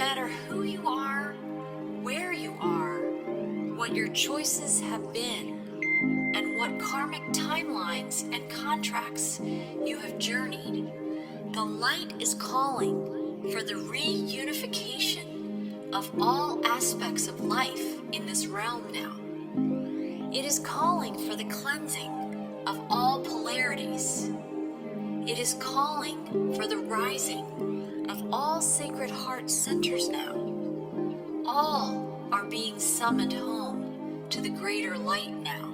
matter who you are, where you are, what your choices have been, and what karmic timelines and contracts you have journeyed, the light is calling for the reunification of all aspects of life in this realm now. It is calling for the cleansing of all polarities. It is calling for the rising of all sacred heart centers now. All are being summoned home to the greater light now.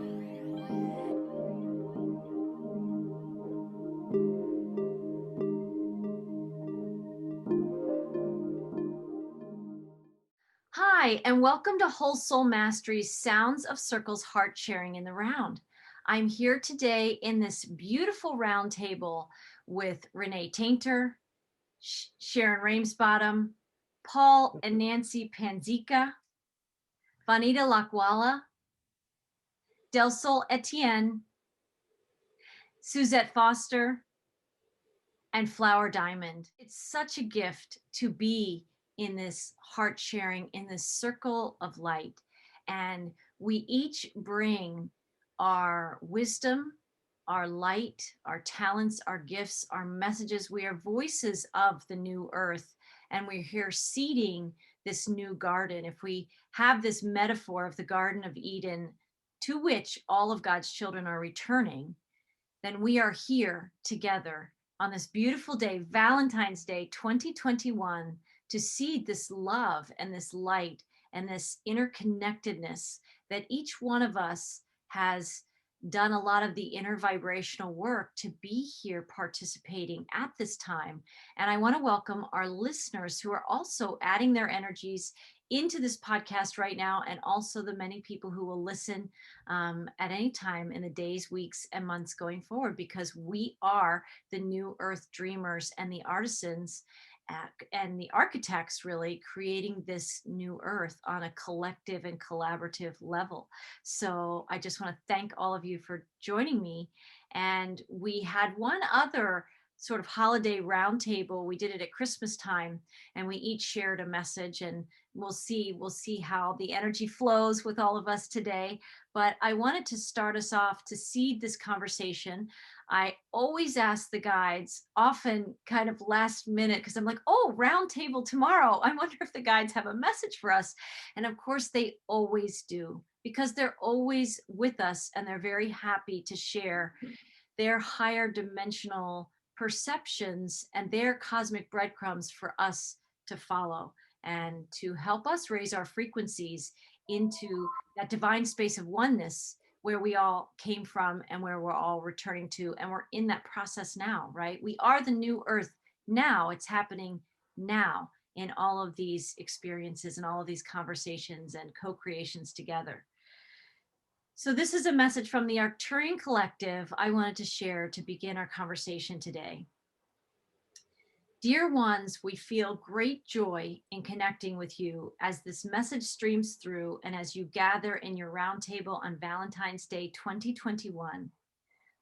Hi, and welcome to Whole Soul Mastery's Sounds of Circles Heart Sharing in the Round. I'm here today in this beautiful round table with Renee Tainter, Sharon Ramesbottom, Paul and Nancy Panzica, Vanita Lakwala, Del Sol Etienne, Suzette Foster, and Flower Diamond. It's such a gift to be in this heart sharing, in this circle of light. And we each bring our wisdom, our light, our talents, our gifts, our messages. We are voices of the new earth, and we're here seeding this new garden. If we have this metaphor of the Garden of Eden, to which all of God's children are returning, then we are here together on this beautiful day, Valentine's Day 2021, to seed this love and this light and this interconnectedness that each one of us has done a lot of the inner vibrational work to be here participating at this time. And I want to welcome our listeners who are also adding their energies into this podcast right now, and also the many people who will listen at any time in the days, weeks, and months going forward, because we are the new earth dreamers and the artisans and the architects, really creating this new earth on a collective and collaborative level. So I just want to thank all of you for joining me. And we had one other sort of holiday roundtable. We did it at Christmas time, and we each shared a message, and we'll see how the energy flows with all of us today. But I wanted to start us off to seed this conversation. I always ask the guides, often kind of last minute, because I'm like, oh, round table tomorrow. I wonder if the guides have a message for us. And of course, they always do, because they're always with us and they're very happy to share their higher dimensional perceptions and their cosmic breadcrumbs for us to follow and to help us raise our frequencies into that divine space of oneness where we all came from and where we're all returning to. And we're in that process now, right? We are the new earth now. It's happening now in all of these experiences and all of these conversations and co-creations together. So this is a message from the Arcturian Collective I wanted to share to begin our conversation today. Dear ones, we feel great joy in connecting with you as this message streams through and as you gather in your roundtable on Valentine's Day 2021.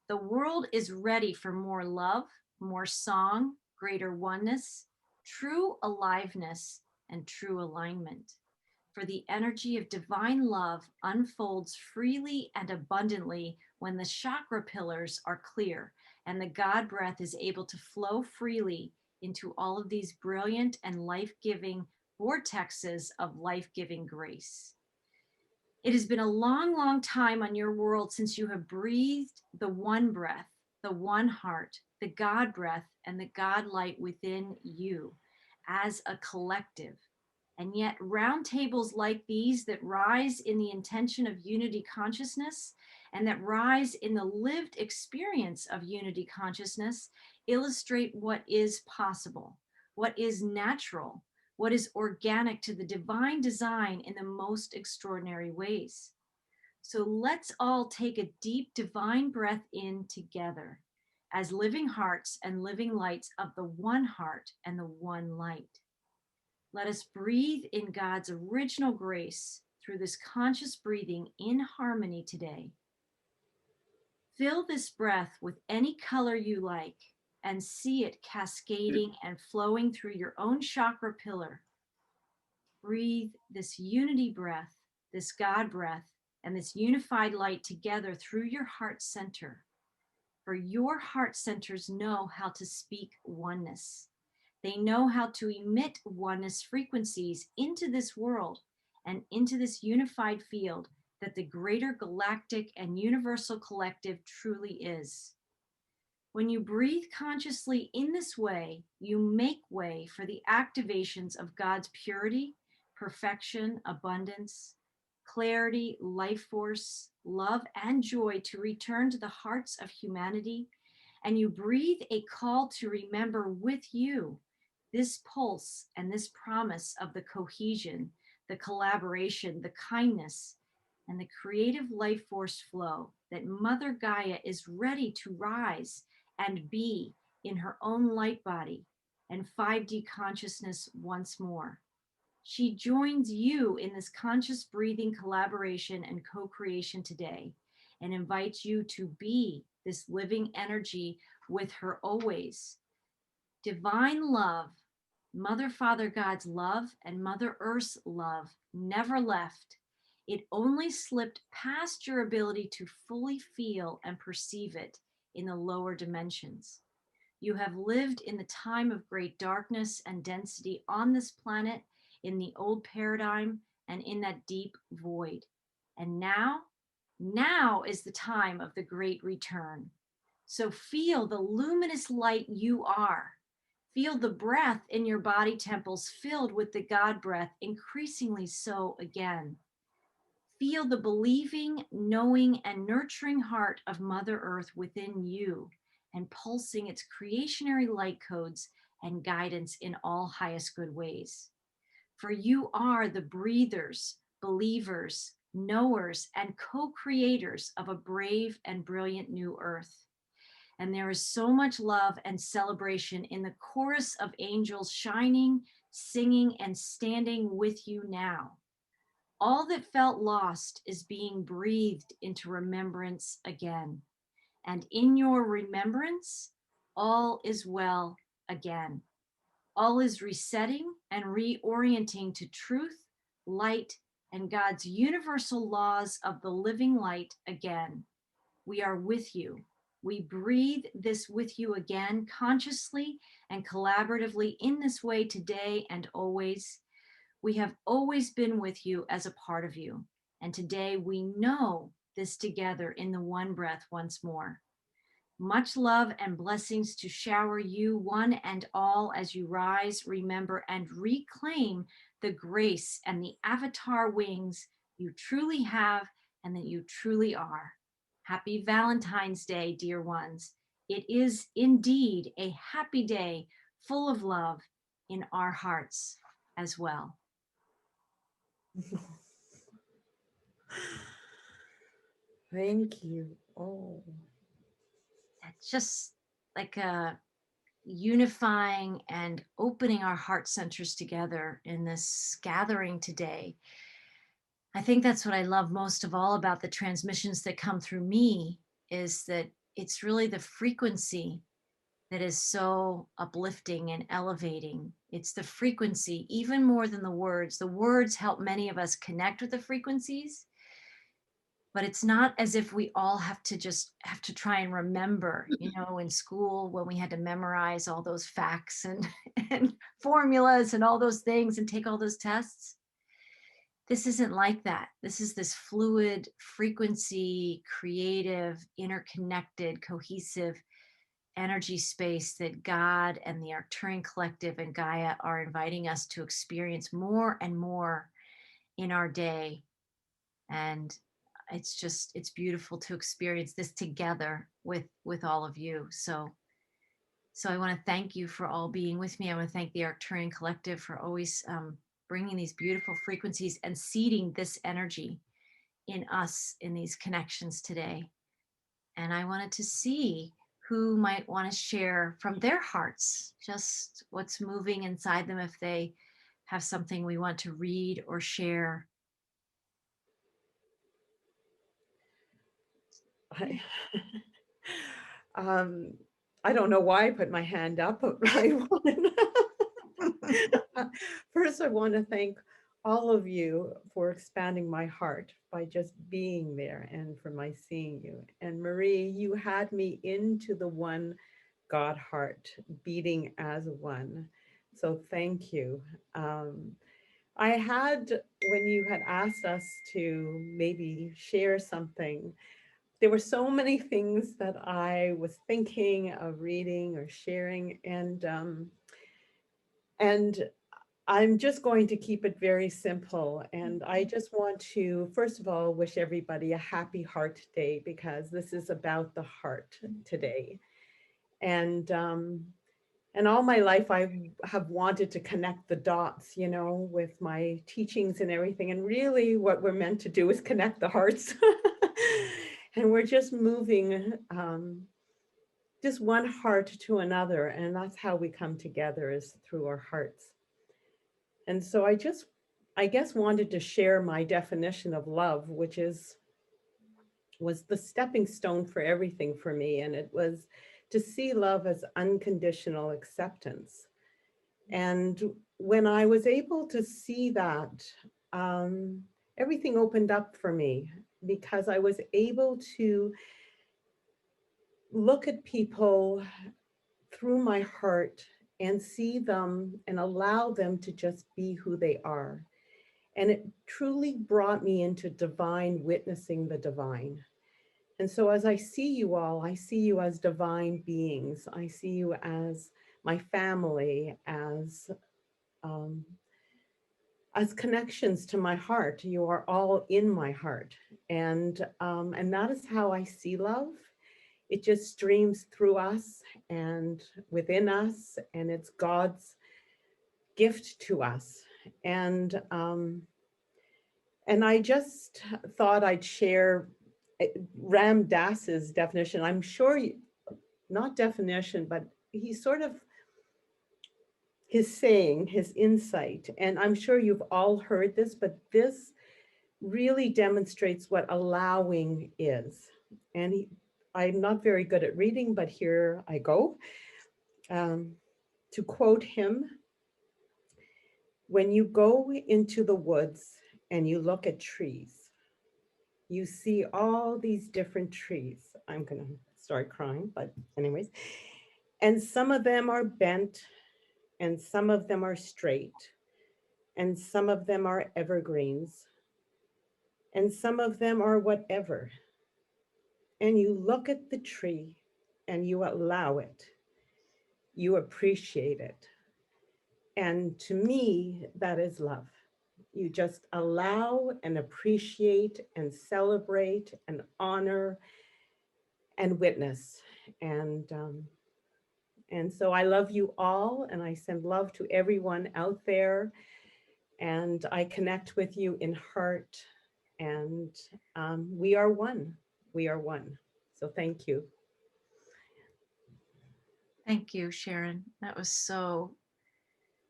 The world is ready for more love, more song, greater oneness, true aliveness, and true alignment. For the energy of divine love unfolds freely and abundantly when the chakra pillars are clear and the God breath is able to flow freely into all of these brilliant and life-giving vortexes of life-giving grace. It has been a long, long time on your world since you have breathed the one breath, the one heart, the God breath, and the God light within you as a collective. And yet, roundtables like these that rise in the intention of unity consciousness and that rise in the lived experience of unity consciousness illustrate what is possible, what is natural, what is organic to the divine design in the most extraordinary ways. So let's all take a deep divine breath in together as living hearts and living lights of the one heart and the one light. Let us breathe in God's original grace through this conscious breathing in harmony today. Fill this breath with any color you like and see it cascading and flowing through your own chakra pillar, breathe this unity breath, this God breath, and this unified light together through your heart center. For your heart centers know how to speak oneness. They know how to emit oneness frequencies into this world and into this unified field that the greater galactic and universal collective truly is. When you breathe consciously in this way, you make way for the activations of God's purity, perfection, abundance, clarity, life force, love, and joy to return to the hearts of humanity. And you breathe a call to remember with you this pulse and this promise of the cohesion, the collaboration, the kindness, and the creative life force flow that Mother Gaia is ready to rise and be in her own light body and 5D consciousness once more. She joins you in this conscious breathing collaboration and co-creation today and invites you to be this living energy with her always. Divine love, Mother, Father, God's love, and Mother Earth's love never left. It only slipped past your ability to fully feel and perceive it in the lower dimensions. You have lived in the time of great darkness and density on this planet, in the old paradigm, and in that deep void. And now is the time of the great return. So feel the luminous light you are. Feel the breath in your body temples filled with the God breath, increasingly so again. Feel the believing, knowing, and nurturing heart of Mother Earth within you and pulsing its creationary light codes and guidance in all highest good ways. For you are the breathers, believers, knowers, and co-creators of a brave and brilliant new earth. And there is so much love and celebration in the chorus of angels shining, singing, and standing with you now. All that felt lost is being breathed into remembrance again. And in your remembrance, all is well again. All is resetting and reorienting to truth, light, and God's universal laws of the living light again. We are with you. We breathe this with you again, consciously and collaboratively in this way today and always. We have always been with you as a part of you. And today we know this together in the one breath once more. Much love and blessings to shower you one and all as you rise, remember, and reclaim the grace and the avatar wings you truly have and that you truly are. Happy Valentine's Day, dear ones. It is indeed a happy day full of love in our hearts as well. Thank you. Oh, It's just like a unifying and opening our heart centers together in this gathering today. I think that's what I love most of all about the transmissions that come through me is that it's really the frequency that is so uplifting and elevating. It's the frequency, even more than the words. The words help many of us connect with the frequencies, but it's not as if we all have to try and remember, in school when we had to memorize all those facts and and formulas and all those things and take all those tests. This isn't like that. This is this fluid frequency, creative, interconnected, cohesive energy space that God and the Arcturian Collective and Gaia are inviting us to experience more and more in our day. And it's beautiful to experience this together with all of you. So I want to thank you for all being with me. I want to thank the Arcturian Collective for always bringing these beautiful frequencies and seeding this energy in us in these connections today. And I wanted to see who might want to share from their hearts just what's moving inside them, if they have something we want to read or share. I, I don't know why I put my hand up, but I want first I want to thank all of you for expanding my heart by just being there and for my seeing you. And Marie, you had me into the one God heart beating as one. So thank you. Um, I had, when you had asked us to maybe share something, there were so many things that I was thinking of reading or sharing, and I'm just going to keep it very simple. And I just want to, first of all, wish everybody a happy Heart Day, because this is about the heart today. And and all my life, I have wanted to connect the dots, you know, with my teachings and everything. And really what we're meant to do is connect the hearts. And we're just moving just one heart to another. And that's how we come together, is through our hearts. And so I guess, wanted to share my definition of love, which was the stepping stone for everything for me. And it was to see love as unconditional acceptance. And when I was able to see that, um, everything opened up for me, because I was able to look at people through my heart and see them and allow them to just be who they are. And it truly brought me into divine witnessing the divine. And so as I see you all, I see you as divine beings. I see you as my family, um, as connections to my heart. You are all in my heart. And that is how I see love. It just streams through us and within us, and it's God's gift to us. And I just thought I'd share Ram Dass's definition. I'm sure, not definition, but he sort of, his saying, his insight. And I'm sure you've all heard this, but this really demonstrates what allowing is. And I'm not very good at reading, but here I go. To quote him, when you go into the woods and you look at trees, you see all these different trees. I'm going to start crying, but anyways. And some of them are bent, and some of them are straight, and some of them are evergreens, and some of them are whatever. And you look at the tree and you allow it, you appreciate it. And to me, that is love. You just allow and appreciate and celebrate and honor and witness. And and so I love you all, and I send love to everyone out there, and I connect with you in heart, and we are one. We are one. So thank you. Thank you, Sharon. That was so,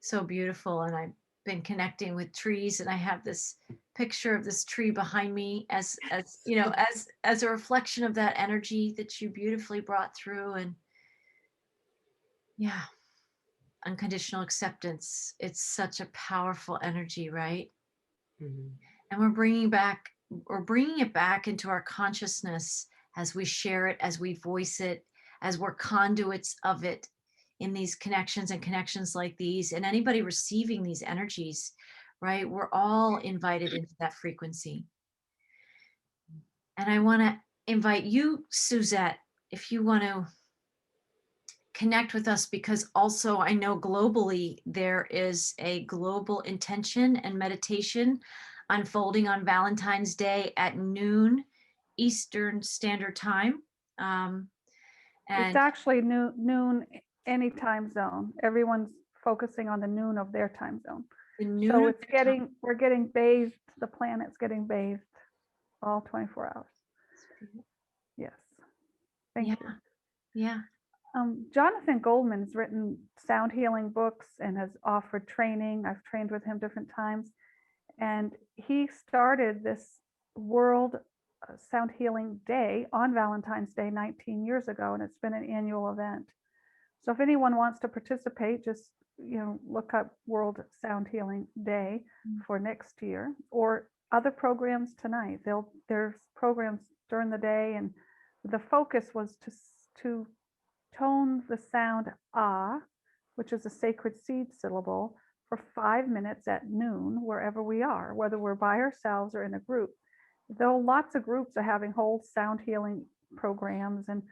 so beautiful. And I've been connecting with trees, and I have this picture of this tree behind me as you know, as a reflection of that energy that you beautifully brought through. And yeah, unconditional acceptance. It's such a powerful energy, right? Mhm. And we're bringing it back into our consciousness as we share it, as we voice it, as we're conduits of it in these connections and connections like these, and anybody receiving these energies, right? We're all invited into that frequency. And I want to invite you, Suzette, if you want to connect with us, because also I know globally there is a global intention and meditation unfolding on Valentine's Day at noon Eastern Standard Time. It's And actually noon any time zone. Everyone's focusing on the noon of their time zone. the noon So of it's their time- we're getting bathed, the planet's getting bathed all 24 hours. Yes. Thank yeah, you. yeah. Jonathan Goldman's written sound healing books and has offered training. I've trained with him different times. And he started this World Sound Healing Day on Valentine's Day 19 years ago, and it's been an annual event. So if anyone wants to participate, just look up World Sound Healing Day for next year, or other programs tonight. There's programs during the day, and the focus was to tone the sound ah, which is a sacred seed syllable, for 5 minutes at noon, wherever we are, whether we're by ourselves or in a group. Though lots of groups are having whole sound healing programs and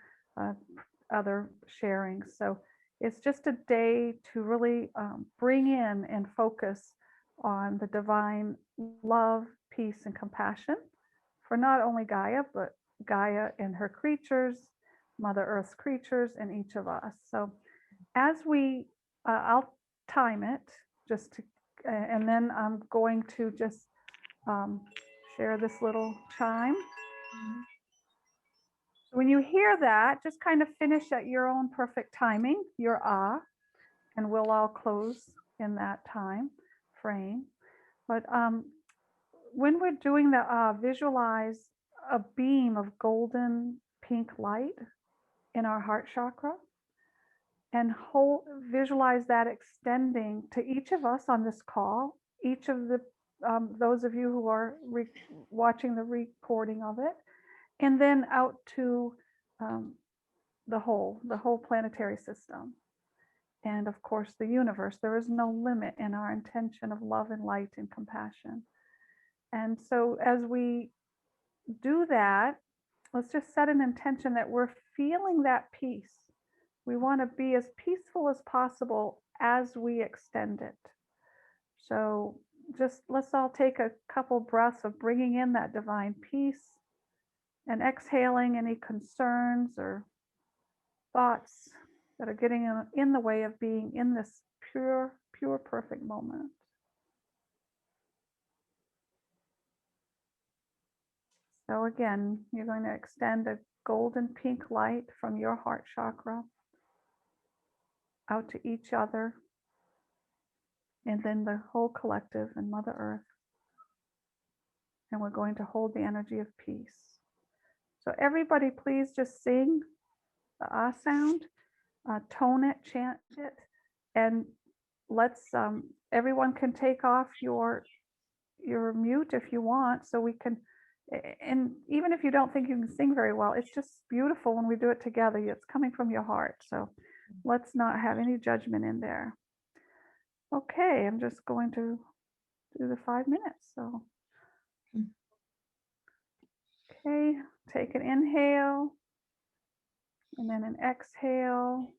other sharings. So it's just a day to really bring in and focus on the divine love, peace, and compassion for not only Gaia, but Gaia and her creatures, Mother Earth's creatures, and each of us. So as we, I'll time it just to, and then I'm going to just share this little chime. When you hear that, just kind of finish at your own perfect timing, your ah, and we'll all close in that time frame. But when we're doing the ah, visualize a beam of golden pink light in our heart chakra, and visualize that extending to each of us on this call, each of the those of you who are watching the recording of it, and then out to the whole planetary system, and of course the universe. There is no limit in our intention of love and light and compassion. And so as we do that, let's just set an intention that we're feeling that peace. We want to be as peaceful as possible as we extend it. So just let's all take a couple breaths of bringing in that divine peace and exhaling any concerns or thoughts that are getting in the way of being in this pure, perfect moment. So again, you're going to extend a golden pink light from your heart chakra out to each other, and then the whole collective and Mother Earth. And we're going to hold the energy of peace. So everybody, please just sing the ah sound, tone it, chant it, and let's, everyone can take off your mute if you want, so we can, and even if you don't think you can sing very well, it's just beautiful when we do it together. It's coming from your heart. So let's not have any judgment in there. Okay, I'm just going to do the 5 minutes. So, okay, take an inhale and then an exhale,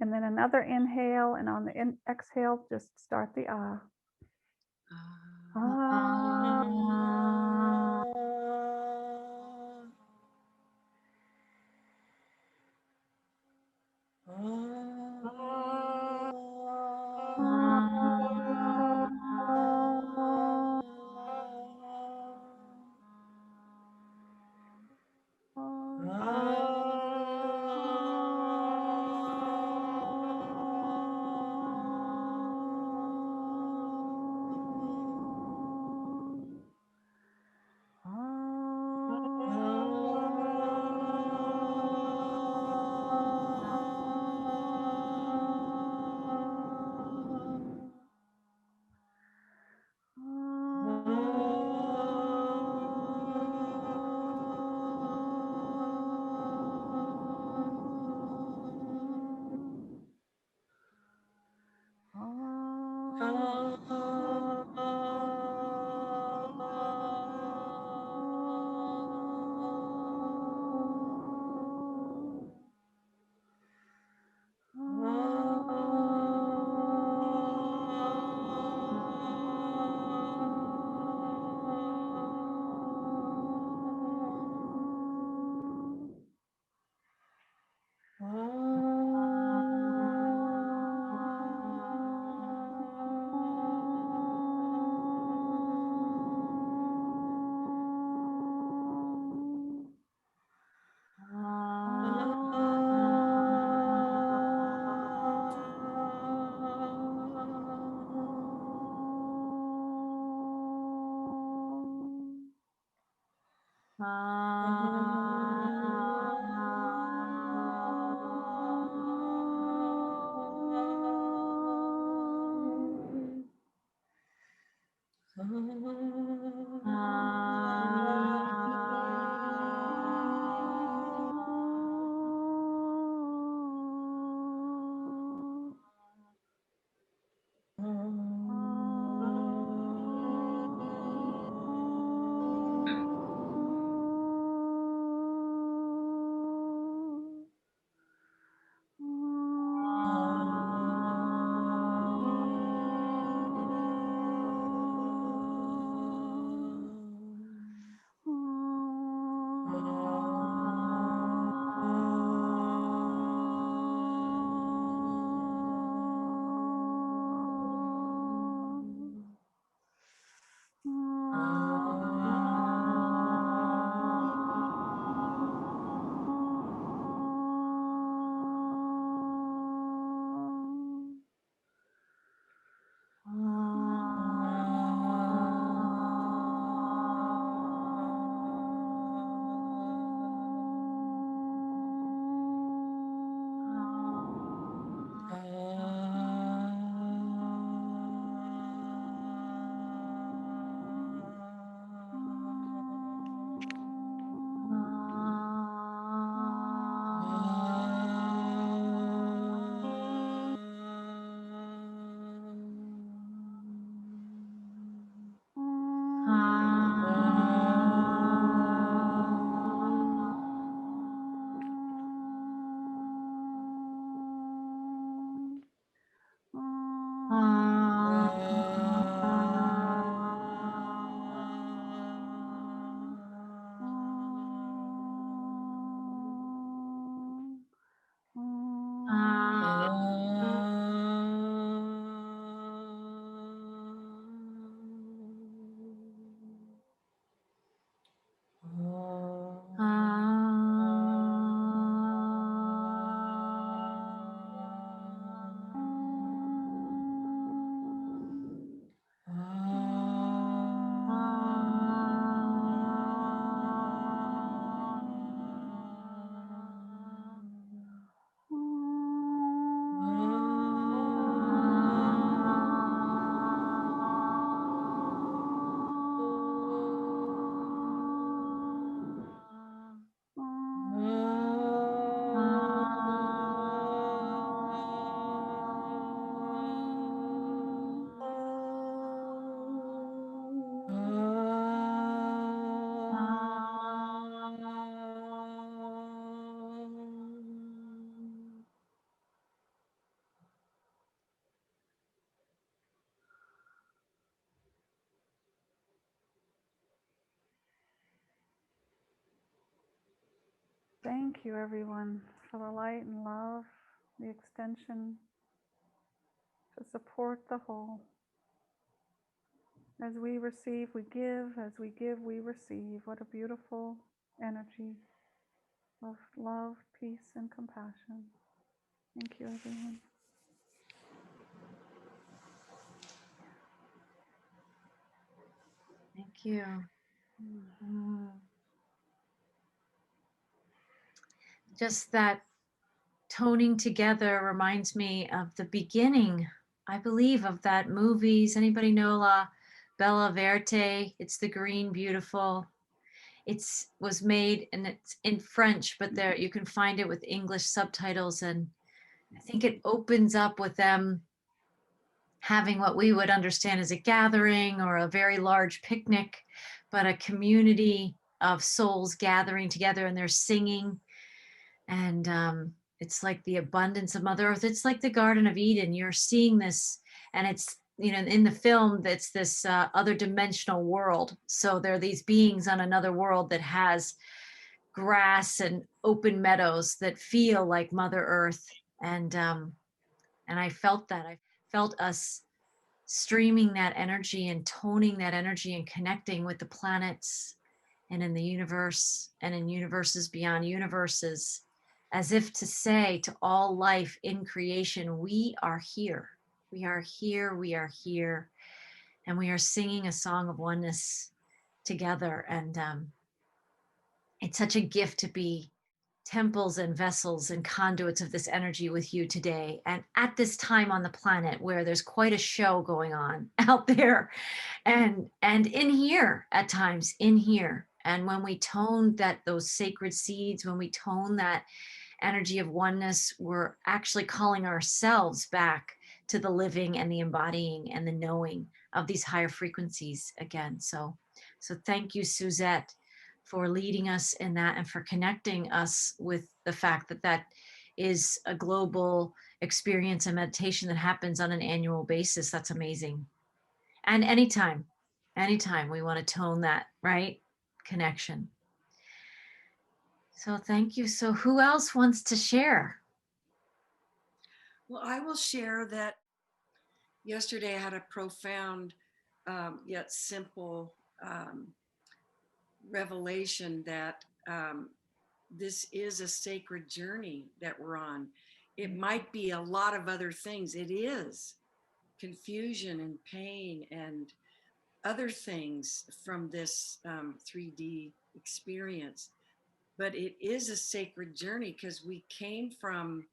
and then another inhale, and on the exhale, just start the ah. Ah. Thank you, everyone, for the light and love, the extension to support the whole. As we receive, we give. As we give, we receive. What a beautiful energy of love, peace, and compassion. Thank you, everyone. Thank you. Mm. Just that toning together reminds me of the beginning, I believe, of that movie. Does anybody know La Bella Verte? It's the green, beautiful. It's was made and it's in French, but there you can find it with English subtitles. And I think it opens up with them having what we would understand as a gathering or a very large picnic, but a community of souls gathering together and they're singing. And it's like the abundance of Mother Earth. It's like the Garden of Eden. You're seeing this, and it's, you know, in the film, that's this other dimensional world. So there are these beings on another world that has grass and open meadows that feel like Mother Earth. And I felt that. I felt us streaming that energy and toning that energy and connecting with the planets and in the universe and in universes beyond universes, as if to say to all life in creation, we are here. We are here. We are here. And we are singing a song of oneness together. And it's such a gift to be temples and vessels and conduits of this energy with you today. And at this time on the planet where there's quite a show going on out there and in here at times in here. And when we tone that, those sacred seeds, when we tone that energy of oneness, we're actually calling ourselves back to the living and the embodying and the knowing of these higher frequencies again. So thank you, Suzette, for leading us in that and for connecting us with the fact that that is a global experience and meditation that happens on an annual basis. That's amazing. And anytime we want to tone that, right? Connection. So thank you. So who else wants to share? Well, I will share that yesterday I had a profound yet simple revelation that this is a sacred journey that we're on. It might be a lot of other things. It is confusion and pain and other things from this 3D experience. But it is a sacred journey because we came from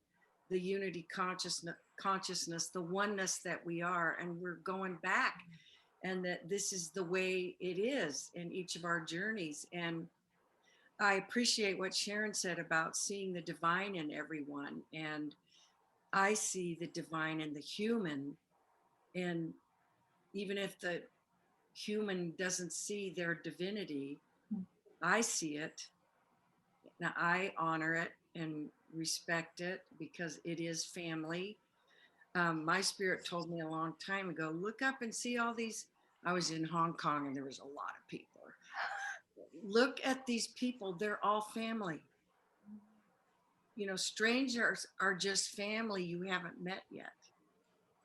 the unity consciousness, the oneness that we are, and we're going back, and that this is the way it is in each of our journeys. And I appreciate what Sharon said about seeing the divine in everyone. And I see the divine in the human. And even if the human doesn't see their divinity, I see it. Now I honor it and respect it because it is family. My spirit told me a long time ago, look up and see all these. I was in Hong Kong and there was a lot of people. Look at these people, they're all family. You know, strangers are just family you haven't met yet.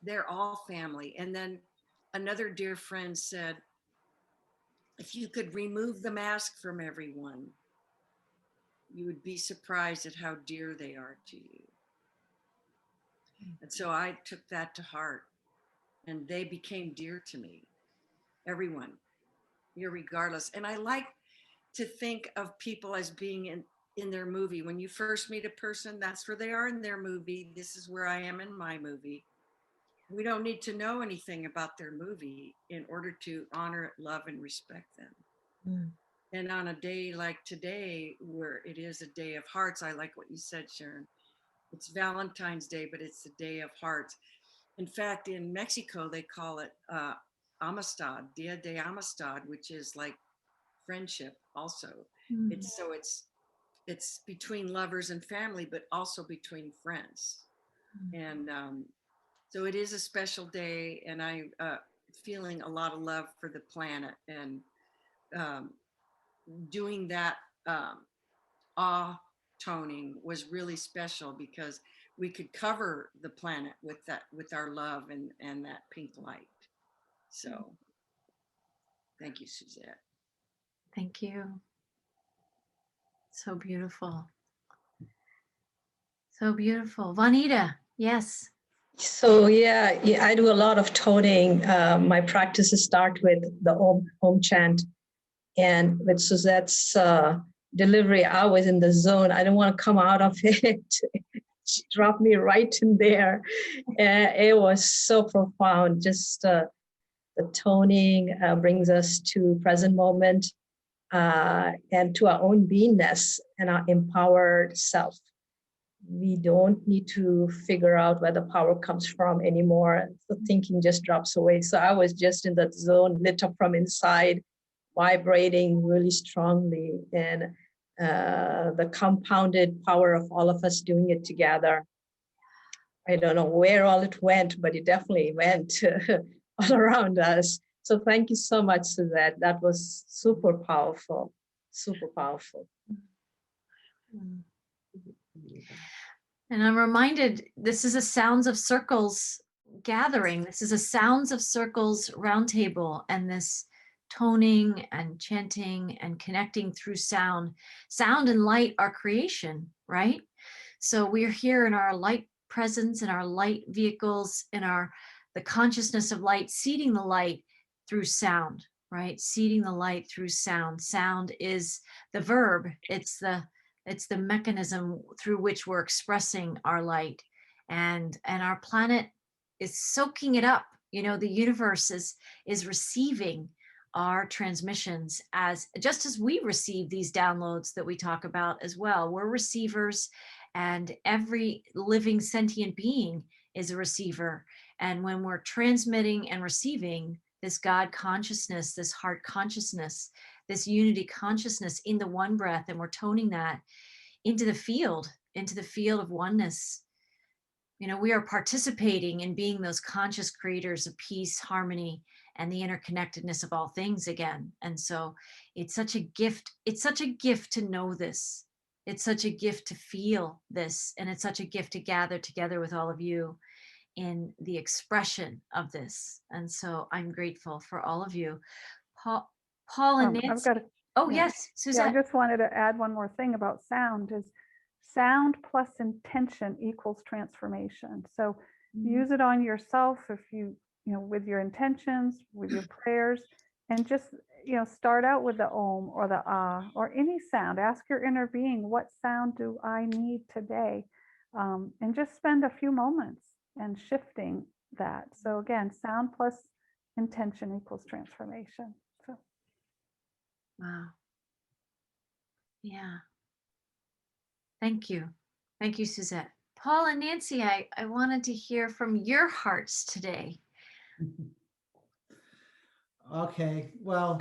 They're all family. And then another dear friend said, if you could remove the mask from everyone, you would be surprised at how dear they are to you. And so I took that to heart and they became dear to me. Everyone, irregardless. And I like to think of people as being in their movie. When you first meet a person, that's where they are in their movie. This is where I am in my movie. We don't need to know anything about their movie in order to honor, love, and respect them. Mm. And on a day like today, where it is a day of hearts, I like what you said, Sharon. It's Valentine's Day, but it's the day of hearts. In fact, in Mexico, they call it Amistad, Dia de Amistad, which is like friendship also. Mm. It's between lovers and family, but also between friends. Mm. And so it is a special day, and I'm feeling a lot of love for the planet and doing that awe toning was really special because we could cover the planet with that, with our love and that pink light. So thank you, Suzette. Thank you. So beautiful. So beautiful. Vanita, yes. So yeah, I do a lot of toning. My practices start with the home chant, and with Suzette's delivery, I was in the zone. I didn't want to come out of it. She dropped me right in there. It was so profound. Just the toning brings us to present moment and to our own beingness and our empowered self. We don't need to figure out where the power comes from anymore. The thinking just drops away. So I was just in that zone, lit up from inside, vibrating really strongly. And the compounded power of all of us doing it together. I don't know where all it went, but it definitely went all around us. So thank you so much, Suzette. That was super powerful, super powerful. And I'm reminded, this is a Sounds of Circles gathering. This is a Sounds of Circles roundtable, and this toning and chanting and connecting through sound. Sound and light are creation, right? So we're here in our light presence, in our light vehicles, in the consciousness of light, seeding the light through sound, right? Seeding the light through sound. Sound is the verb. It's the mechanism through which we're expressing our light, and our planet is soaking it up. You know, the universe is receiving our transmissions just as we receive these downloads that we talk about as well. We're receivers, and every living sentient being is a receiver. And when we're transmitting and receiving this God consciousness, this heart consciousness, this unity consciousness in the one breath, and we're toning that into the field of oneness. You know, we are participating in being those conscious creators of peace, harmony, and the interconnectedness of all things again. And so it's such a gift. It's such a gift to know this. It's such a gift to feel this. And it's such a gift to gather together with all of you in the expression of this. And so I'm grateful for all of you. Paul and Nancy. I've got a, Oh, yeah. yes, Suzette. Yeah, I just wanted to add one more thing about sound is sound plus intention equals transformation. So use it on yourself if you with your intentions, with your prayers, and just, start out with the om or the ah or any sound. Ask your inner being, what sound do I need today? And just spend a few moments and shifting that. So again, sound plus intention equals transformation. So. Wow. Yeah. Thank you. Thank you, Suzette. Paul and Nancy, I wanted to hear from your hearts today. Okay, well,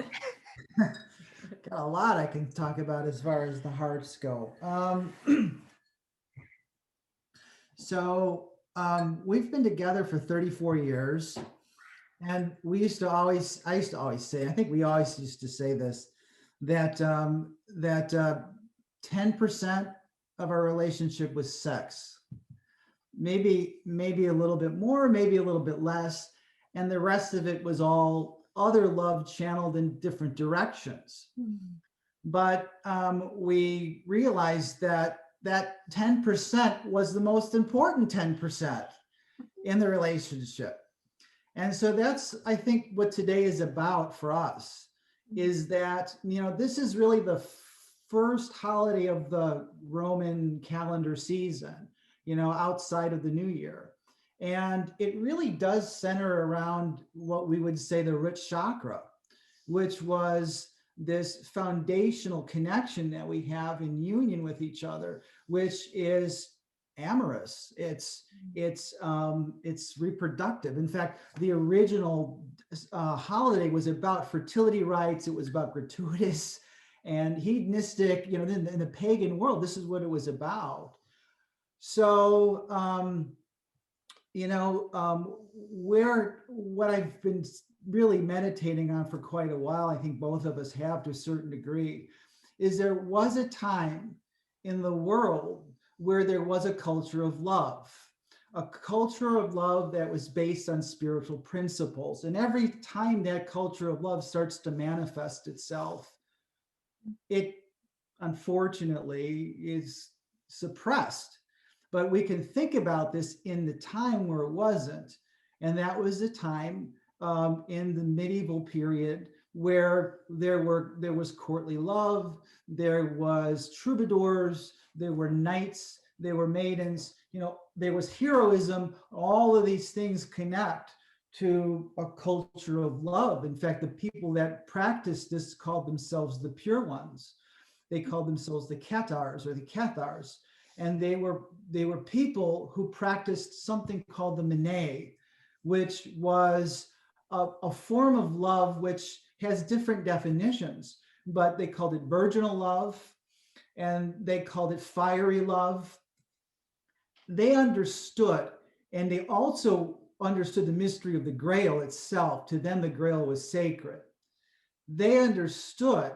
got a lot I can talk about as far as the hearts go. We've been together for 34 years, and I used to always say, I think we always used to say this, that 10% of our relationship was sex, maybe a little bit more, maybe a little bit less, and the rest of it was all other love channeled in different directions. But we realized that 10% was the most important 10% in the relationship. And so that's, I think, what today is about for us, is that, this is really the first holiday of the Roman calendar season, outside of the new year. And it really does center around what we would say the root chakra, which was this foundational connection that we have in union with each other, which is amorous. It's reproductive. In fact, the original holiday was about fertility rites. It was about gratuitous and hedonistic, in the pagan world, this is what it was about. So, what I've been really meditating on for quite a while, I think both of us have to a certain degree, is there was a time in the world where there was a culture of love, a culture of love that was based on spiritual principles. And every time that culture of love starts to manifest itself, it unfortunately is suppressed. But we can think about this in the time where it wasn't. And that was a time in the medieval period where there was courtly love, there was troubadours, there were knights, there were maidens, there was heroism. All of these things connect to a culture of love. In fact, the people that practiced this called themselves the pure ones. They called themselves the Cathars or the Cathars. And they were people who practiced something called the Mene, which was a form of love which has different definitions, but they called it virginal love and they called it fiery love. They understood, and they also understood the mystery of the Grail itself. To them, the Grail was sacred. They understood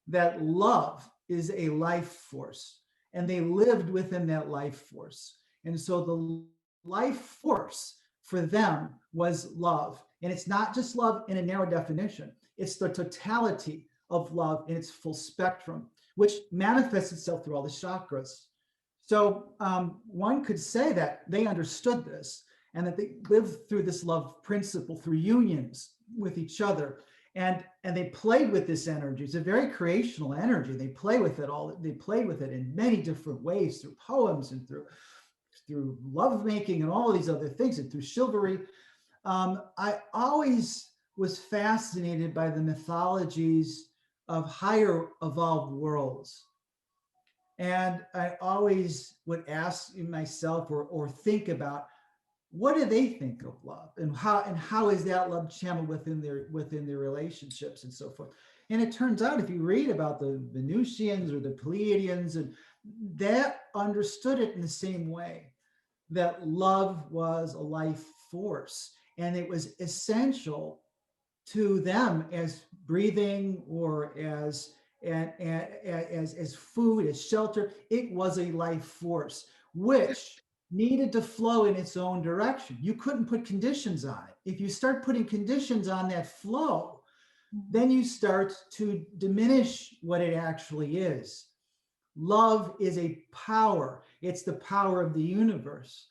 that love is a life force, and they lived within that life force. And so the life force for them was love. And it's not just love in a narrow definition, it's the totality of love in its full spectrum, which manifests itself through all the chakras. So one could say that they understood this and that they lived through this love principle through unions with each other. And they played with this energy. It's a very creational energy. They play with it all. They play with it in many different ways, through poems and through lovemaking and all of these other things, and through chivalry. I always was fascinated by the mythologies of higher evolved worlds. And I always would ask myself or think about, what do they think of love, and how is that love channeled within their relationships and so forth. And it turns out, if you read about the Venusians or the Pleiadians, and that understood it in the same way, that love was a life force, and it was essential to them as breathing or as food, as shelter. It was a life force which needed to flow in its own direction. You couldn't put conditions on it. If you start putting conditions on that flow, then you start to diminish what it actually is. Love is a power. It's the power of the universe.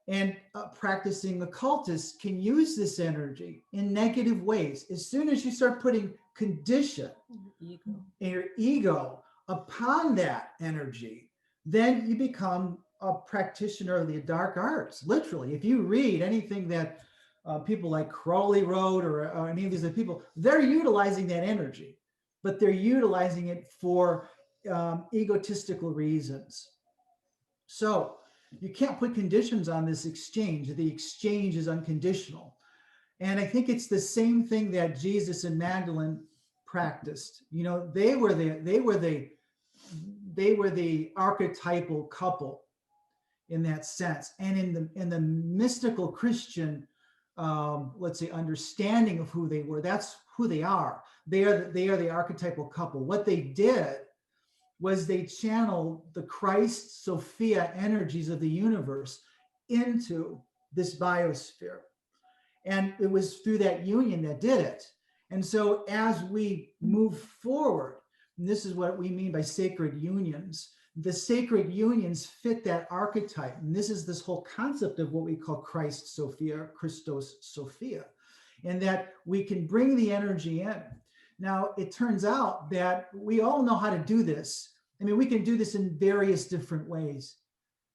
And practicing occultists can use this energy in negative ways. As soon as you start putting condition in your ego upon that energy, then you become a practitioner of the dark arts. Literally, if you read anything that people like Crowley wrote, or any of these other people, they're utilizing that energy, but they're utilizing it for egotistical reasons. So you can't put conditions on this exchange. The exchange is unconditional. And I think it's the same thing that Jesus and Magdalene practiced. They were the archetypal couple in that sense. And in the mystical Christian, let's say, understanding of who they were, that's who they are. They are the archetypal couple. What they did was they channeled the Christ Sophia energies of the universe into this biosphere. And it was through that union that did it. And so as we move forward, and this is what we mean by sacred unions, the sacred unions fit that archetype. And this is this whole concept of what we call Christ Sophia, Christos Sophia, and that we can bring the energy in. Now, it turns out that we all know how to do this. I mean, we can do this in various different ways,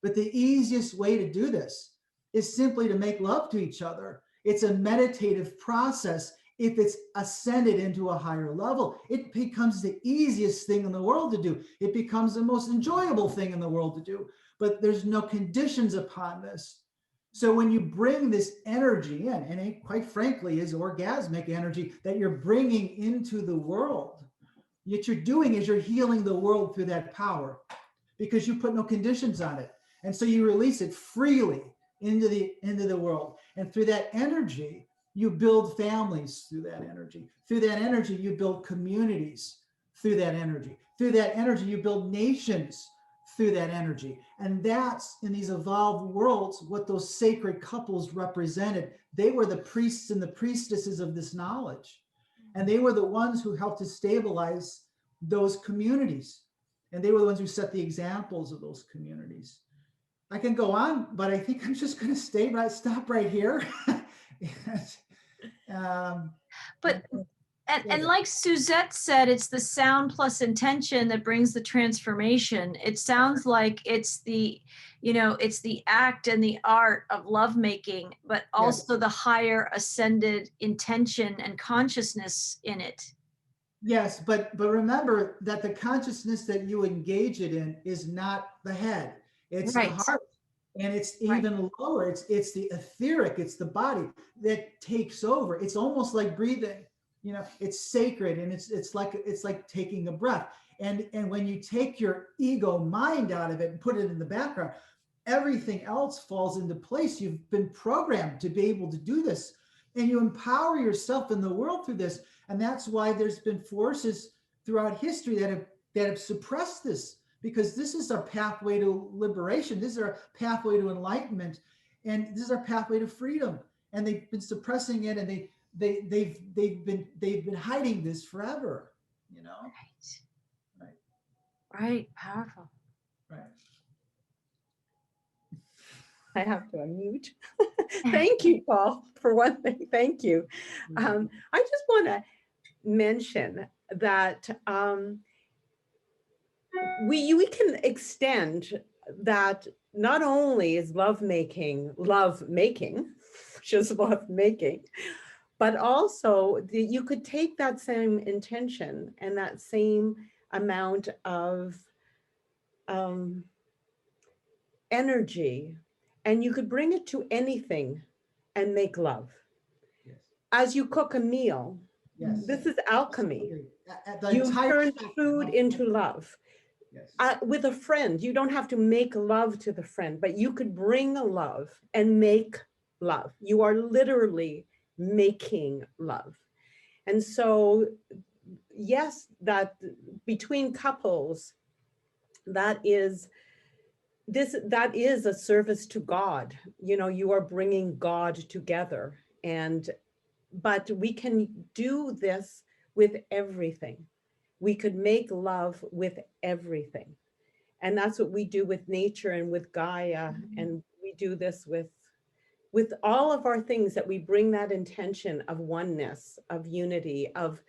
but the easiest way to do this is simply to make love to each other. It's a meditative process. If it's ascended into a higher level, it becomes the easiest thing in the world to do. It becomes the most enjoyable thing in the world to do, but there's no conditions upon this. So when you bring this energy in, and it quite frankly is orgasmic energy that you're bringing into the world, what you're doing is you're healing the world through that power, because you put no conditions on it. And so you release it freely into the world. And through that energy, you build families through that energy. Through that energy, you build communities through that energy. Through that energy, you build nations through that energy. And that's, in these evolved worlds, what those sacred couples represented. They were the priests and the priestesses of this knowledge. And they were the ones who helped to stabilize those communities. And they were the ones who set the examples of those communities. I can go on, but I think I'm just going to stop right here. But and like Suzette said, it's the sound plus intention that brings the transformation. It sounds like it's the, it's the act and the art of lovemaking, but also the higher ascended intention and consciousness in it. Yes, but remember that the consciousness that you engage it in is not the head. It's the heart. And it's even lower. It's the etheric, it's the body that takes over. It's almost like breathing. It's sacred, and it's like taking a breath. And when you take your ego mind out of it and put it in the background, everything else falls into place. You've been programmed to be able to do this, and you empower yourself in the world through this. And that's why there's been forces throughout history that have suppressed this, because this is our pathway to liberation. This is our pathway to enlightenment, and this is our pathway to freedom. And they've been suppressing it, and they've been hiding this forever. Right. Powerful. Right. I have to unmute. Thank you, Paul, for one thing. Thank you. I just want to mention that we can extend that. Not only is lovemaking, which is lovemaking, but also you could take that same intention and that same amount of energy, and you could bring it to anything and make love. Yes. As you cook a meal, this is alchemy. You turn food into love. Yes. With a friend, you don't have to make love to the friend, but you could bring a love and make love. You are literally making love. And so, yes, that between couples, that is a service to God. You are bringing God together. But we can do this with everything. We could make love with everything. And that's what we do with nature and with Gaia. And we do this with all of our things, that we bring that intention of oneness, of unity, of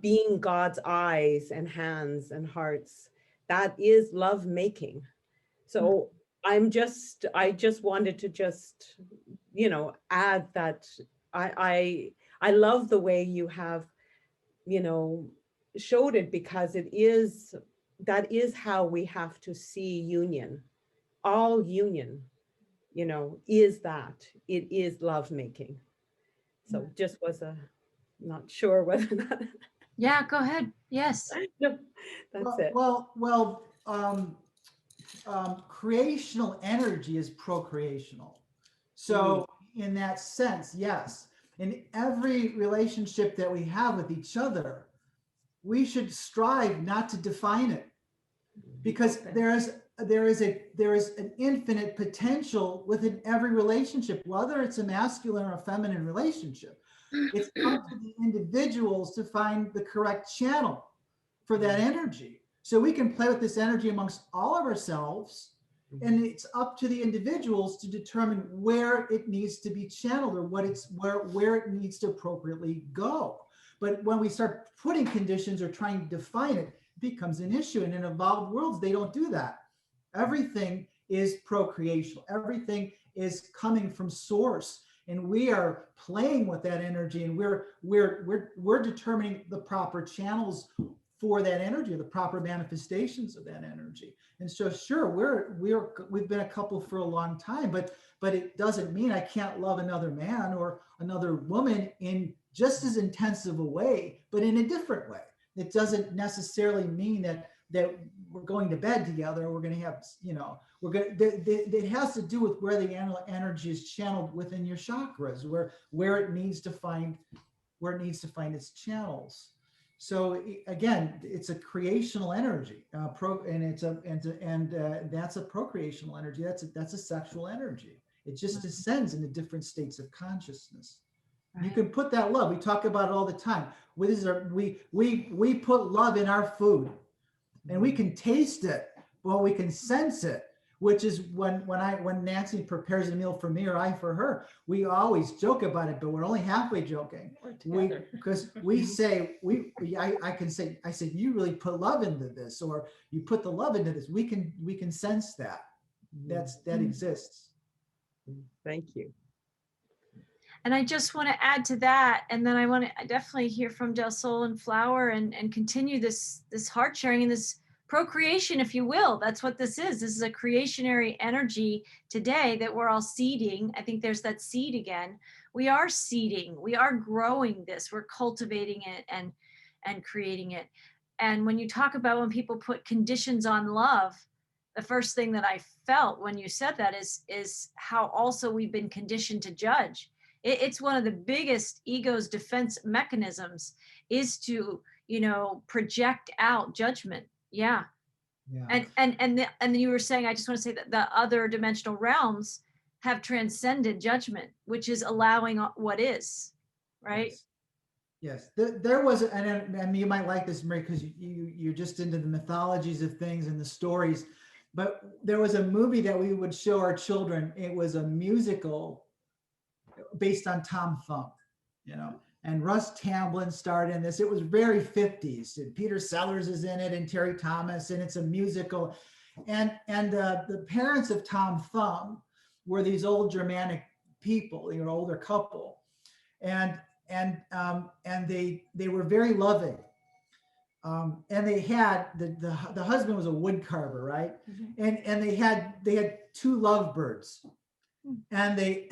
being God's eyes and hands and hearts. That is love making. So I just wanted to add that I love the way you have, showed it, because that is how we have to see union. All union, is that it is love making. So just not sure whether that. Yeah, go ahead. Yes. No, that's it. Well, creational energy is procreational. So in that sense, yes, in every relationship that we have with each other, we should strive not to define it, because there is an infinite potential within every relationship, whether it's a masculine or a feminine relationship. It's up to the individuals to find the correct channel for that energy. So we can play with this energy amongst all of ourselves, and it's up to the individuals to determine where it needs to be channeled, or where it needs to appropriately go. But when we start putting conditions or trying to define it, it becomes an issue. And in evolved worlds, they don't do that. Everything is procreational. Everything is coming from source. And we are playing with that energy, and we're determining the proper channels for that energy, the proper manifestations of that energy. And so, sure, we've been a couple for a long time, but it doesn't mean I can't love another man or another woman in just as intensive a way, but in a different way. It doesn't necessarily mean that we're going to bed together. We're going to have, it has to do with where the energy is channeled within your chakras, where it needs to find its channels. So again, it's a creational energy, that's a procreational energy. That's a sexual energy. It just descends into different states of consciousness. You can put that love. We talk about it all the time. We put love in our food, and we can taste it. Well, we can sense it, which is when Nancy prepares a meal for me or I for her, we always joke about it, but we're only halfway joking. Because we say I said you really put love into this, or you put the love into this. We can sense that. That exists. Thank you. And I just want to add to that, and then I want to definitely hear from Del Sol and Flower, and continue this heart sharing and this procreation, if you will. That's what this is. This is a creationary energy today that we're all seeding. I think there's that seed again. We are seeding. We are growing this. We're cultivating it and creating it. And when you talk about when people put conditions on love, the first thing that I felt when you said that is how also we've been conditioned to judge. It's one of the biggest ego's defense mechanisms is to, project out judgment. Yeah. Yeah. And you were saying, I just want to say that the other dimensional realms have transcended judgment, which is allowing what is, right? Yes. There was, and you might like this, Marie, because you're just into the mythologies of things and the stories, but there was a movie that we would show our children. It was a musical based on Tom Thumb, and Russ Tamblyn starred in this. It was very 50s, and Peter Sellers is in it, and Terry Thomas, and it's a musical. And the parents of Tom Thumb were these old Germanic people, older couple, and they were very loving. And they had the husband was a wood carver, right? Mm-hmm. And they had 2 lovebirds, and they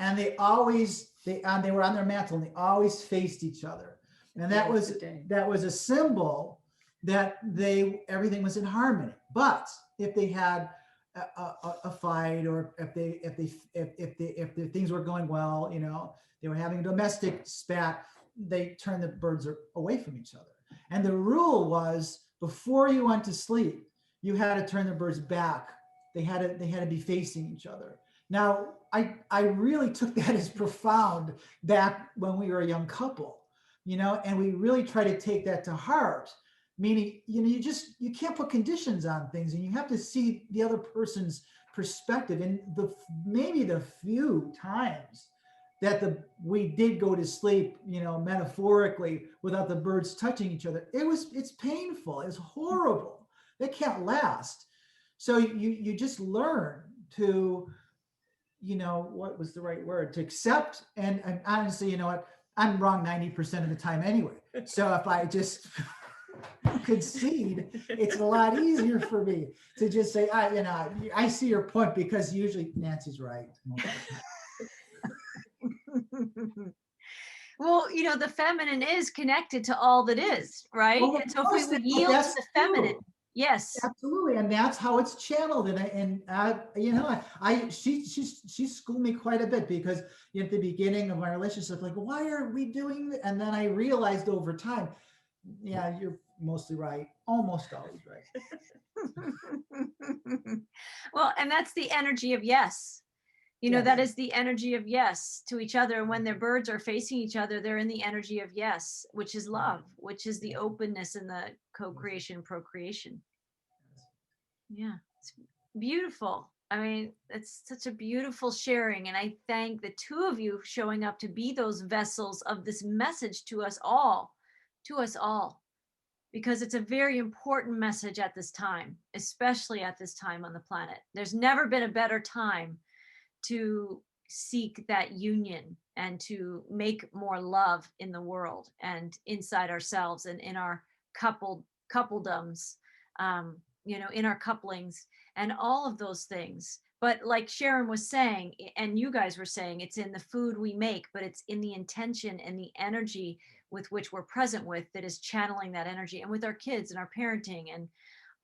were on their mantle, and they always faced each other, and that was a symbol that everything was in harmony. But if they had a fight, or if the things were going well, they were having a domestic spat, they turned the birds away from each other. And the rule was, before you went to sleep, you had to turn the birds back. They had to be facing each other. Now, I really took that as profound back when we were a young couple, and we really try to take that to heart. Meaning, you can't put conditions on things, and you have to see the other person's perspective. And maybe the few times that we did go to sleep, metaphorically, without the birds touching each other, it's painful. It's horrible. They can't last. So you just learn to, what was the right word? To accept. And honestly, you know what? I'm wrong 90% of the time anyway. So if I just concede, it's a lot easier for me to just say, I see your point, because usually Nancy's right. Well, the feminine is connected to all that is, right? Well, and so if we would yield to the feminine, yes, absolutely, and that's how it's channeled. She schooled me quite a bit, because at the beginning of my relationship, like, why are we doing that? And then I realized over time, yeah, you're mostly right, almost always right. Well, and that's the energy of yes. Yes. That is the energy of yes to each other. And when their birds are facing each other, they're in the energy of yes, which is love, which is the openness and the co-creation, procreation. Yeah, it's beautiful. I mean, it's such a beautiful sharing. And I thank the 2 of you showing up to be those vessels of this message to us all, because it's a very important message at this time, especially at this time on the planet. There's never been a better time to seek that union and to make more love in the world and inside ourselves and in our coupledoms, in our couplings and all of those things. But like Sharon was saying, and you guys were saying, it's in the food we make, but it's in the intention and the energy with which we're present with that is channeling that energy, and with our kids and our parenting and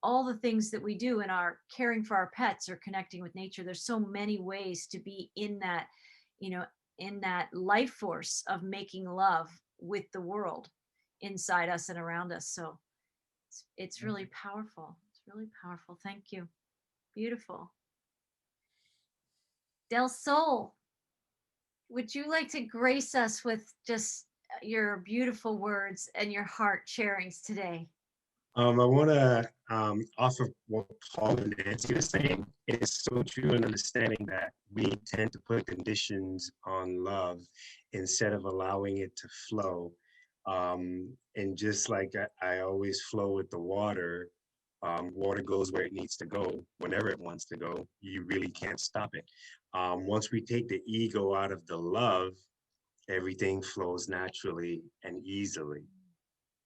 all the things that we do in our caring for our pets or connecting with nature. There's so many ways to be in that, in that life force of making love with the world. inside us and around us. So it's really powerful. It's really powerful. Thank you. Beautiful. Del Sol, would you like to grace us with just your beautiful words and your heart sharings today? I want to off of what Paul and Nancy were saying. It's so true in understanding that we tend to put conditions on love instead of allowing it to flow. And just like I always flow with the water, water goes where it needs to go, whenever it wants to go. You really can't stop it. Once we take the ego out of the love, everything flows naturally and easily.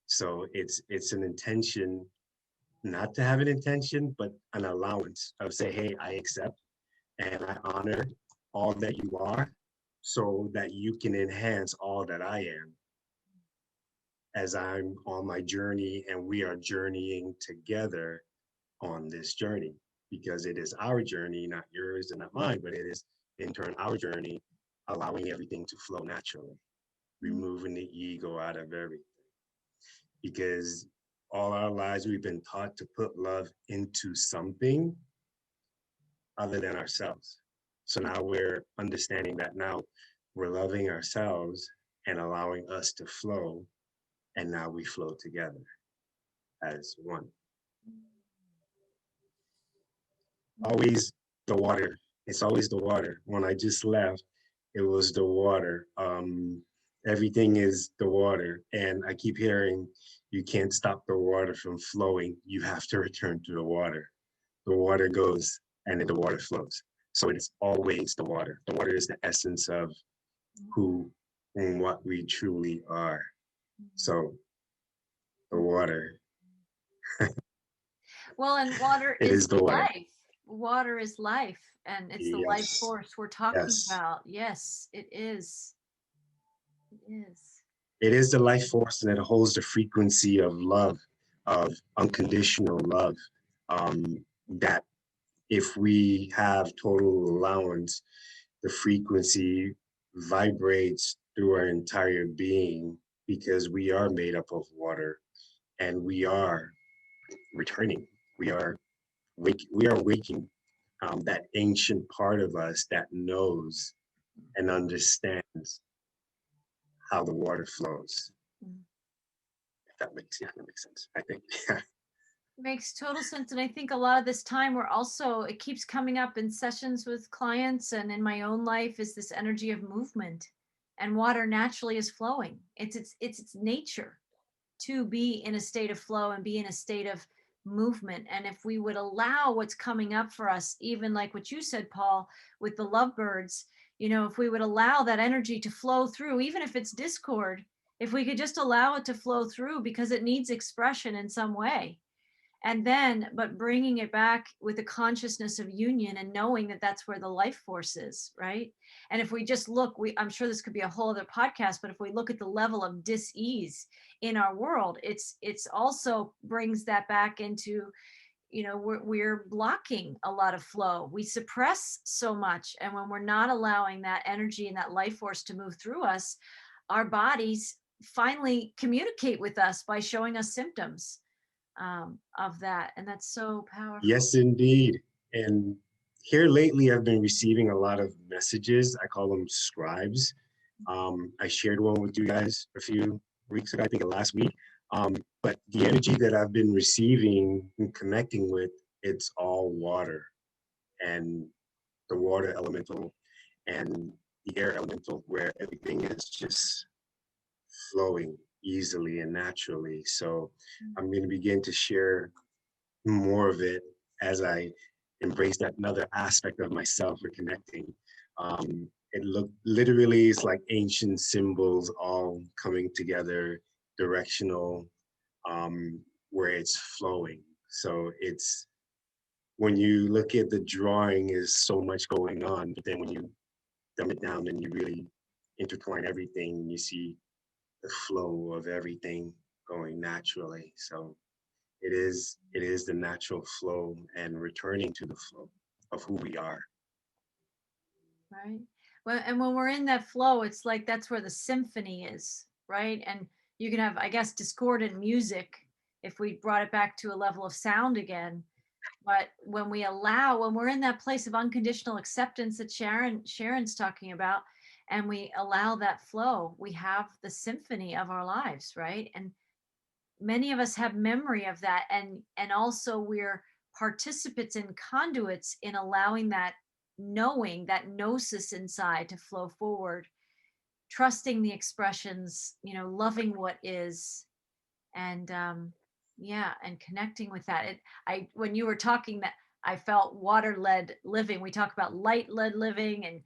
So it's an intention, not to have an intention, but an allowance of say, hey, I accept and I honor all that you are so that you can enhance all that I am as I'm on my journey and we are journeying together on this journey because it is our journey, not yours and not mine, but it is in turn our journey, allowing everything to flow naturally, removing the ego out of everything. Because all our lives we've been taught to put love into something other than ourselves. So now we're understanding that now we're loving ourselves and allowing us to flow. And now we flow together as one. Always the water. It's always the water. When I just left, it was the water. Everything is the water. And I keep hearing, you can't stop the water from flowing. You have to return to the water. The water goes and then the water flows. So it's always the water. The water is the essence of who and what we truly are. So the water. Well, and water It is is the water. life. Water is life, and it's the life Yes. force we're talking Yes. about. Yes, it is. It is. It is the life force and it holds the frequency of love, of unconditional love. That if we have total allowance, the frequency vibrates through our entire being because we are made up of water and we are returning. We are waking that ancient part of us that knows and understands how the water flows. Mm. If that makes sense, I think. Makes total sense. And I think a lot of this time we're also, it keeps coming up in sessions with clients and in my own life is this energy of movement, and water naturally is flowing. It's its nature to be in a state of flow and be in a state of movement. And if we would allow what's coming up for us, even like what you said, Paul, with the lovebirds, if we would allow that energy to flow through, even if it's discord, if we could just allow it to flow through because it needs expression in some way. And then, but bringing it back with a consciousness of union and knowing that that's where the life force is, right? And if we just look, I'm sure this could be a whole other podcast, but if we look at the level of dis-ease in our world, it's also brings that back into, we're blocking a lot of flow. We suppress so much. And when we're not allowing that energy and that life force to move through us, our bodies finally communicate with us by showing us symptoms of that. And that's so powerful. Yes, indeed. And here lately, I've been receiving a lot of messages. I call them scribes. I shared one with you guys a few weeks ago, I think last week. But the energy that I've been receiving and connecting with, it's all water and the water elemental and the air elemental, where everything is just flowing easily and naturally. So I'm going to begin to share more of it as I embrace that another aspect of myself reconnecting. It literally is like ancient symbols all coming together, directional, where it's flowing. So it's when you look at the drawing, is so much going on, but then when you dumb it down and you really intertwine everything, you see the flow of everything going naturally. So it is the natural flow and returning to the flow of who we are. Right. Well, and when we're in that flow, it's like that's where the symphony is, right? And you can have, I guess, discordant music if we brought it back to a level of sound again. But when we're in that place of unconditional acceptance that Sharon's talking about, and we allow that flow, we have the symphony of our lives, right? And many of us have memory of that, and also we're participants and conduits in allowing that knowing, that gnosis inside to flow forward, trusting the expressions, loving what is, and and connecting with that. When you were talking, that I felt water-led living. We talk about light-led living and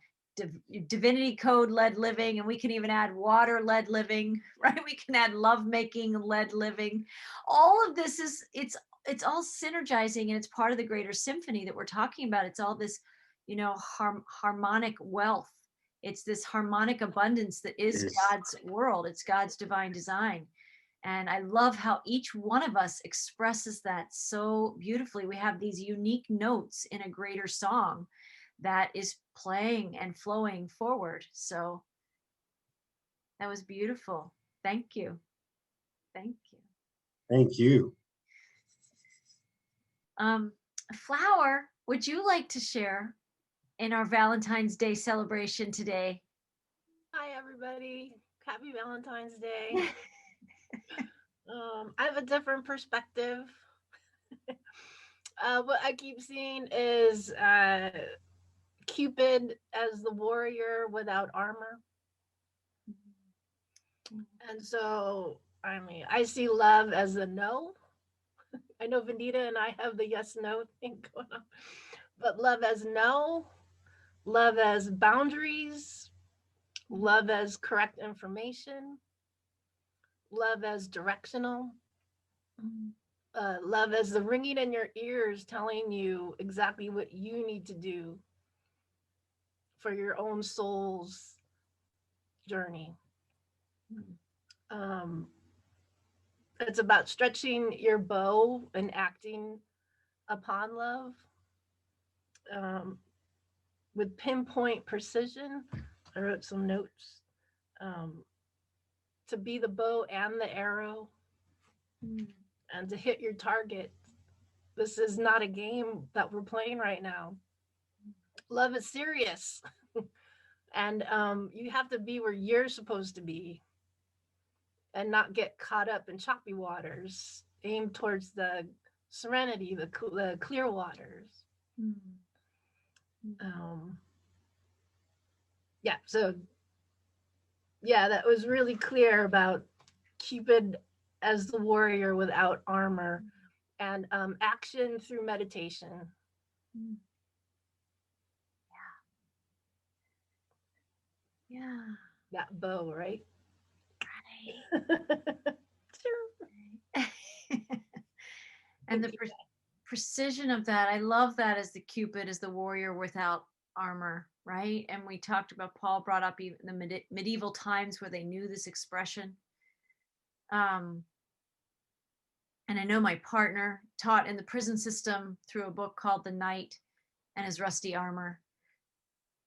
divinity code-led living, and we can even add water-led living, right? We can add love-making-led living. All of this it's all synergizing, and it's part of the greater symphony that we're talking about. It's all this, harmonic wealth. It's this harmonic abundance that is Yes. God's world. It's God's divine design. And I love how each one of us expresses that so beautifully. We have these unique notes in a greater song that is playing and flowing forward. So that was beautiful. Thank you. Thank you. Thank you. Flower, would you like to share in our Valentine's Day celebration today? Hi, everybody. Happy Valentine's Day. I have a different perspective. What I keep seeing is Cupid as the warrior without armor. And so, I see love as a no. I know Vanita and I have the yes no thing going on, but love as no, love as boundaries, love as correct information, love as directional, love as the ringing in your ears telling you exactly what you need to do for your own soul's journey. It's about stretching your bow and acting upon love with pinpoint precision. I wrote some notes to be the bow and the arrow and to hit your target. This is not a game that we're playing right now. Love is serious. And you have to be where you're supposed to be and not get caught up in choppy waters. Aim towards the serenity, the clear waters. That was really clear about Cupid as the warrior without armor, and action through meditation. Yeah. That bow, right? Sure. And the precision of that, I love that, as the Cupid is the warrior without armor, right? And we talked about, Paul brought up even the medieval times where they knew this expression. And I know my partner taught in the prison system through a book called The Knight and His Rusty Armor.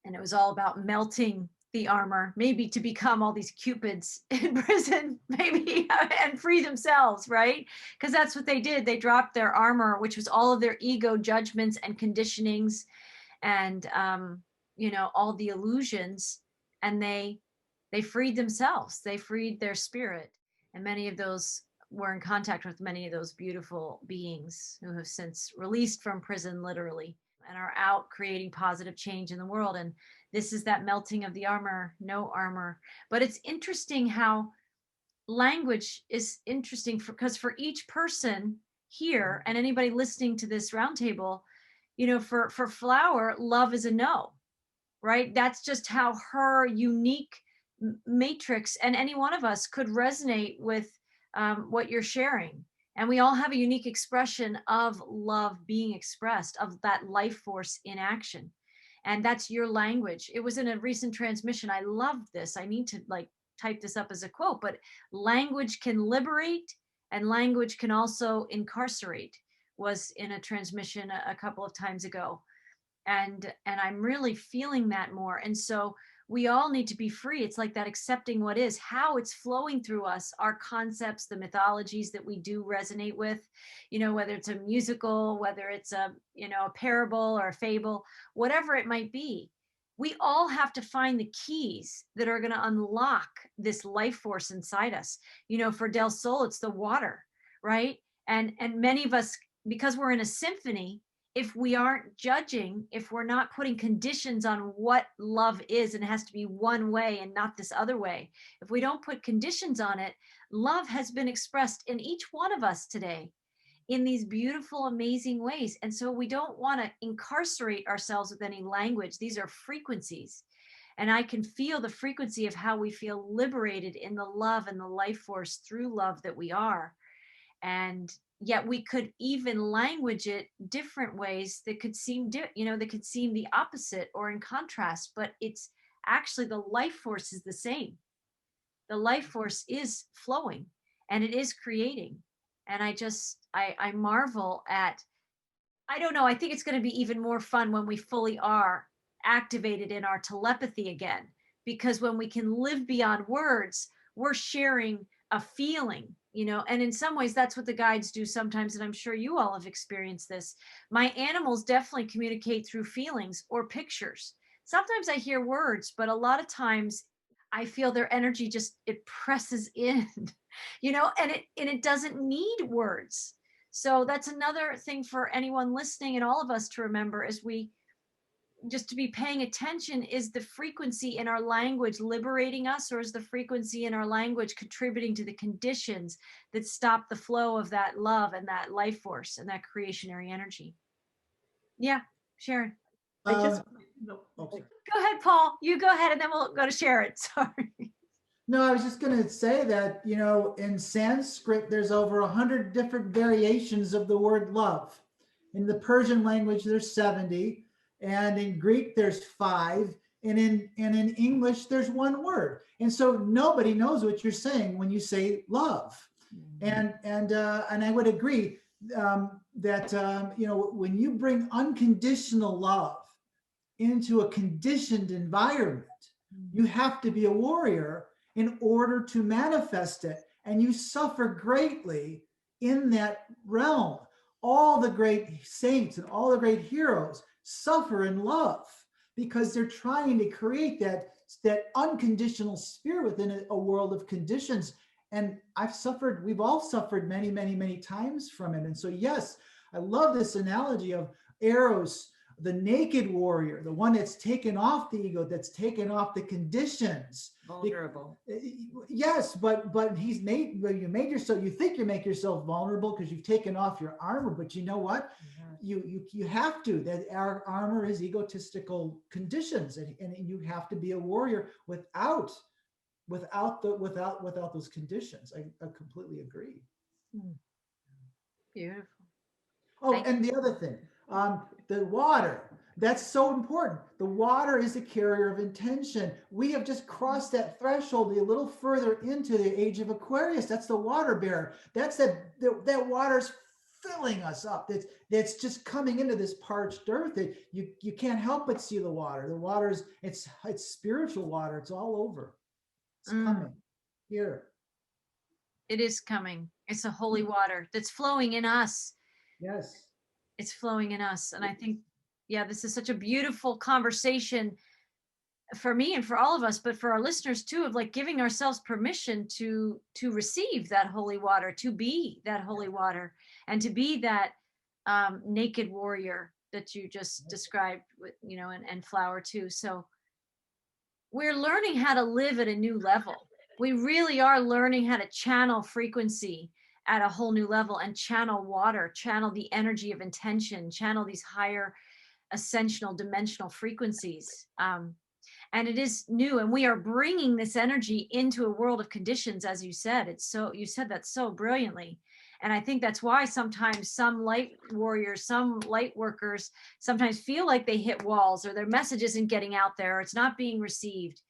And it was all about melting the armor, maybe to become all these Cupids in prison, maybe, and free themselves, right? Because that's what they did. They dropped their armor, which was all of their ego judgments and conditionings and, all the illusions, and they freed themselves. They freed their spirit. And many of those were in contact with many of those beautiful beings who have since released from prison, literally, and are out creating positive change in the world. And this is that melting of the armor, no armor. But it's interesting how language is interesting because for each person here and anybody listening to this roundtable, for Flower, love is a no, right? That's just how her unique matrix, and any one of us could resonate with what you're sharing. And we all have a unique expression of love being expressed, of that life force in action. And that's your language. It was in a recent transmission. I love this. I need to type this up as a quote, but language can liberate and language can also incarcerate, was in a transmission a couple of times ago. And I'm really feeling that more. And so we all need to be free. It's like that accepting what is, how it's flowing through us, our concepts, the mythologies that we do resonate with, whether it's a musical, whether it's a parable or a fable, whatever it might be. We all have to find the keys that are going to unlock this life force inside us. For Del Sol, it's the water, right? And many of us, because we're in a symphony, if we aren't judging, if we're not putting conditions on what love is, and it has to be one way and not this other way, if we don't put conditions on it, love has been expressed in each one of us today in these beautiful, amazing ways. And so we don't want to incarcerate ourselves with any language. These are frequencies. And I can feel the frequency of how we feel liberated in the love and the life force through love that we are. And yet we could even language it different ways that could seem, that could seem the opposite or in contrast, but it's actually the life force is the same. The life force is flowing and it is creating. And I marvel at, I don't know, I think it's going to be even more fun when we fully are activated in our telepathy again, because when we can live beyond words, we're sharing a feeling, and in some ways that's what the guides do sometimes. And I'm sure you all have experienced this. My animals definitely communicate through feelings or pictures. Sometimes I hear words, but a lot of times I feel their energy it presses in, and it doesn't need words. So that's another thing for anyone listening and all of us to remember as we just to be paying attention. Is the frequency in our language liberating us, or is the frequency in our language contributing to the conditions that stop the flow of that love and that life force and that creationary energy? Yeah, Sharon. I just, No, oh, sorry. Go ahead, Paul. You go ahead and then we'll go to Sharon. Sorry. No, I was just going to say that, in Sanskrit, there's over 100 different variations of the word love. In the Persian language, there's 70, and in Greek, there's 5, and in English, there's 1 word. And so nobody knows what you're saying when you say love. And I would agree that when you bring unconditional love into a conditioned environment, you have to be a warrior in order to manifest it. And you suffer greatly in that realm. All the great saints and all the great heroes suffer in love because they're trying to create that unconditional spirit within a world of conditions. And we've all suffered many, many, many times from it. And so, yes, I love this analogy of Eros, the naked warrior, the one that's taken off the ego, that's taken off the conditions. vulnerable. Yes, but you think you make yourself vulnerable because you've taken off your armor, but you know what? You have to. That our armor is egotistical conditions, and you have to be a warrior without those conditions. I completely agree. Beautiful. Oh, and the other thing, the water, that's so important. The water is a carrier of intention. We have just crossed that threshold a little further into the age of Aquarius. That's the water bearer. That's that water's filling us up. That's just coming into this parched earth. You can't help but see the water. The water's, it's spiritual water. It's all over. It's coming here. It is coming. It's a holy water that's flowing in us. Yes. It's flowing in us. And I think, this is such a beautiful conversation for me and for all of us, but for our listeners too, of like giving ourselves permission to receive that holy water, to be that holy water, and to be that naked warrior that you just described with, and Flower too. So we're learning how to live at a new level. We really are learning how to channel frequency at a whole new level, and channel water, channel the energy of intention, channel these higher ascensional dimensional frequencies. And it is new, and we are bringing this energy into a world of conditions, as you said. You said that so brilliantly. And I think that's why sometimes some light warriors, some light workers sometimes feel like they hit walls, or their message isn't getting out there, or it's not being received.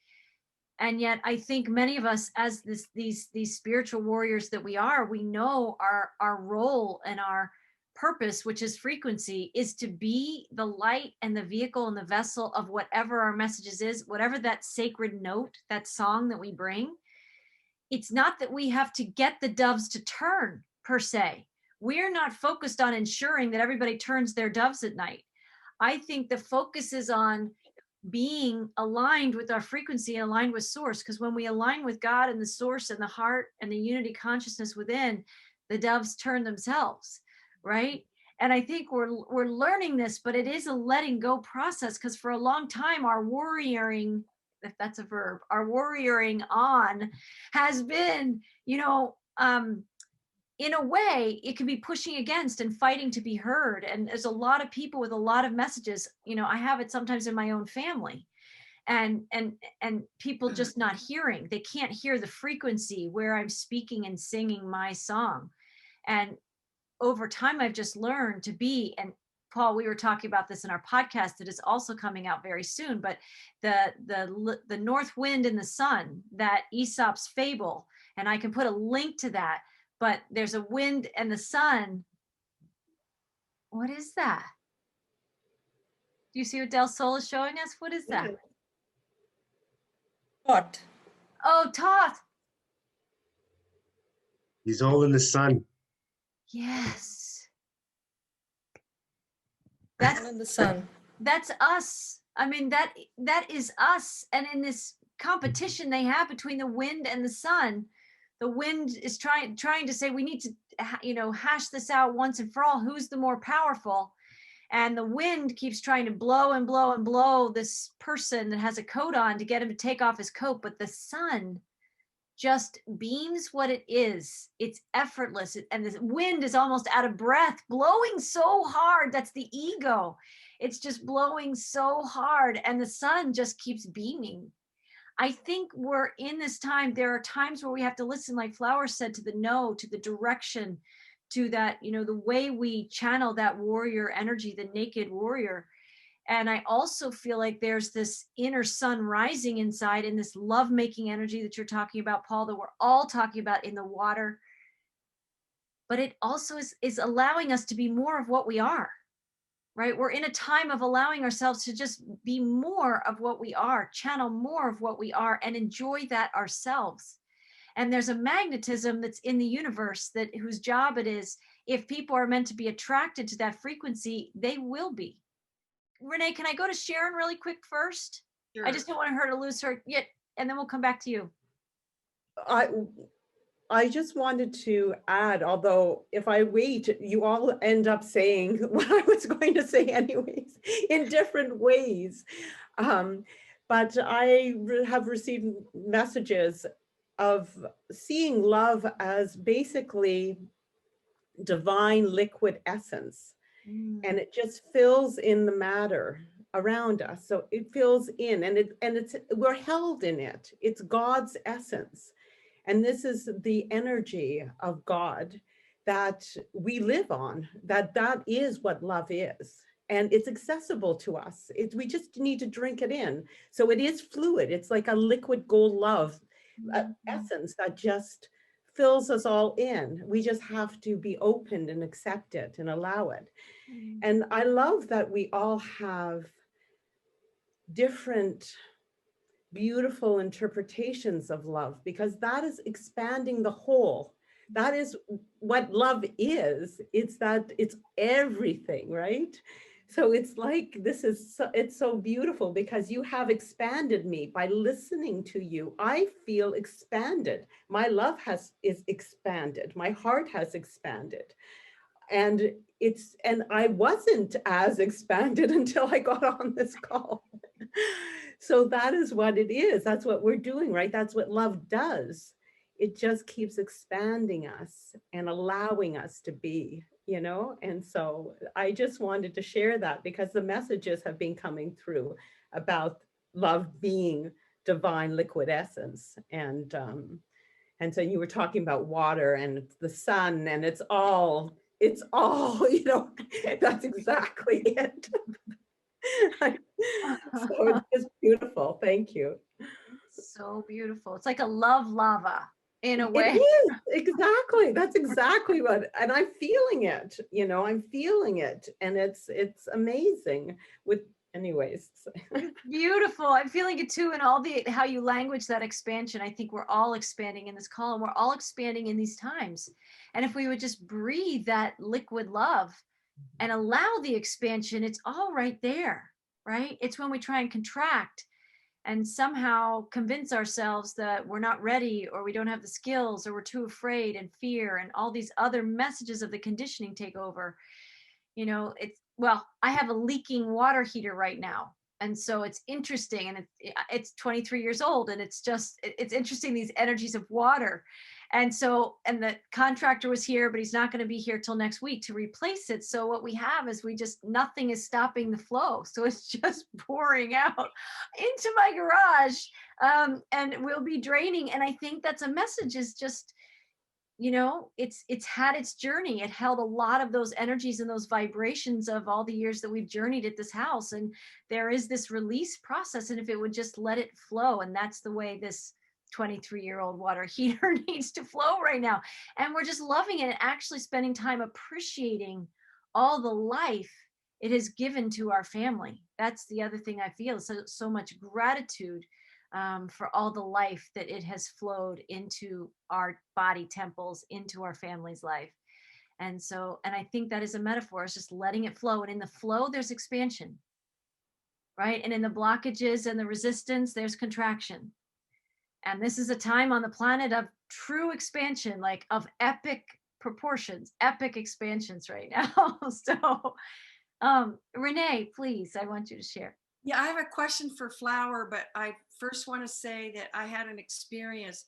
And yet I think many of us, as these spiritual warriors that we are, we know our role and our purpose, which is frequency, is to be the light and the vehicle and the vessel of whatever our messages is, whatever that sacred note, that song that we bring. It's not that we have to get the doves to turn per se. We're not focused on ensuring that everybody turns their doves at night. I think the focus is on being aligned with our frequency and aligned with source, because when we align with God and the source and the heart and the unity consciousness within, the doves turn themselves, right? And I think we're learning this, but it is a letting go process, because for a long time our worrying, if that's a verb, our worrying on has been, in a way, it can be pushing against and fighting to be heard. And there's a lot of people with a lot of messages. I have it sometimes in my own family, and people just not hearing. They can't hear the frequency where I'm speaking and singing my song. And over time, I've just learned to be, and Paul, we were talking about this in our podcast that is also coming out very soon, but the north wind and the sun, that Aesop's fable, and I can put a link to that. But there's a wind and the sun. What is that? Do you see what Del Sol is showing us? What is that? What? Oh, Toth. He's all in the sun. Yes. All in the sun. That's us. I mean, that is us. And in this competition they have between the wind and the sun, the wind is trying to say, we need to, hash this out once and for all. Who's the more powerful? And the wind keeps trying to blow and blow and blow this person that has a coat on to get him to take off his coat. But the sun just beams what it is. It's effortless. And the wind is almost out of breath, blowing so hard. That's the ego. It's just blowing so hard. And the sun just keeps beaming. I think we're in this time. There are times where we have to listen, like Flower said, to the no, to the direction, to that, the way we channel that warrior energy, the naked warrior. And I also feel like there's this inner sun rising inside, and this love-making energy that you're talking about, Paul, that we're all talking about in the water. But it also is allowing us to be more of what we are. Right? We're in a time of allowing ourselves to just be more of what we are, channel more of what we are, and enjoy that ourselves. And there's a magnetism that's in the universe that whose job it is, if people are meant to be attracted to that frequency, they will be. Renee, can I go to Sharon really quick first? Sure. I just don't want her to lose her yet, and then we'll come back to you. I just wanted to add, although if I wait, you all end up saying what I was going to say anyways, in different ways. But I have received messages of seeing love as basically divine liquid essence. And it just fills in the matter around us. So it fills in, and we're held in it. It's God's essence. And this is the energy of God that we live on, that is what love is. And it's accessible to us. We just need to drink it in. So it is fluid. It's like a liquid gold love essence that just fills us all in. We just have to be open and accept it and allow it. And I love that we all have different beautiful interpretations of love, because that is expanding the whole. That is what love is. It's everything, right? So it's like, it's so beautiful, because you have expanded me by listening to you. I feel expanded. My love is expanded. My heart has expanded. And I wasn't as expanded until I got on this call. So that is what it is. That's what we're doing, right? That's what love does. It just keeps expanding us and allowing us to be, And so I just wanted to share that, because the messages have been coming through about love being divine liquid essence. And so you were talking about water and the sun, and it's all, that's exactly it. So it's just beautiful. Thank you. So beautiful. It's like a love lava. in a It way. is, exactly. That's exactly what, and I'm feeling it, I'm feeling it. And it's amazing with, anyways. Beautiful. I'm feeling it too. And all the how you language that expansion. I think we're all expanding in this call, and we're all expanding in these times. And if we would just breathe that liquid love and allow the expansion, it's all right there, right? It's when we try and contract and somehow convince ourselves that we're not ready, or we don't have the skills, or we're too afraid, and fear and all these other messages of the conditioning take over. It's, well, I have a leaking water heater right now, and so it's interesting, and it's 23 years old, and it's interesting, these energies of water. And the contractor was here, but he's not going to be here till next week to replace it. So what we have is nothing is stopping the flow, so it's just pouring out into my garage, and we'll be draining. And I think that's a message, is just, it's had its journey. It held a lot of those energies and those vibrations of all the years that we've journeyed at this house. And there is this release process. And if it would just let it flow, and that's the way this 23-year-old water heater needs to flow right now. And we're just loving it, and actually spending time appreciating all the life it has given to our family. That's the other thing I feel, so much gratitude for all the life that it has flowed into our body temples, into our family's life. And I think that is a metaphor, is just letting it flow. And in the flow, there's expansion, right? And in the blockages and the resistance, there's contraction. And this is a time on the planet of true expansion, like of epic proportions, epic expansions right now. So, Renee, please, I want you to share. Yeah, I have a question for Flower, but I first want to say that I had an experience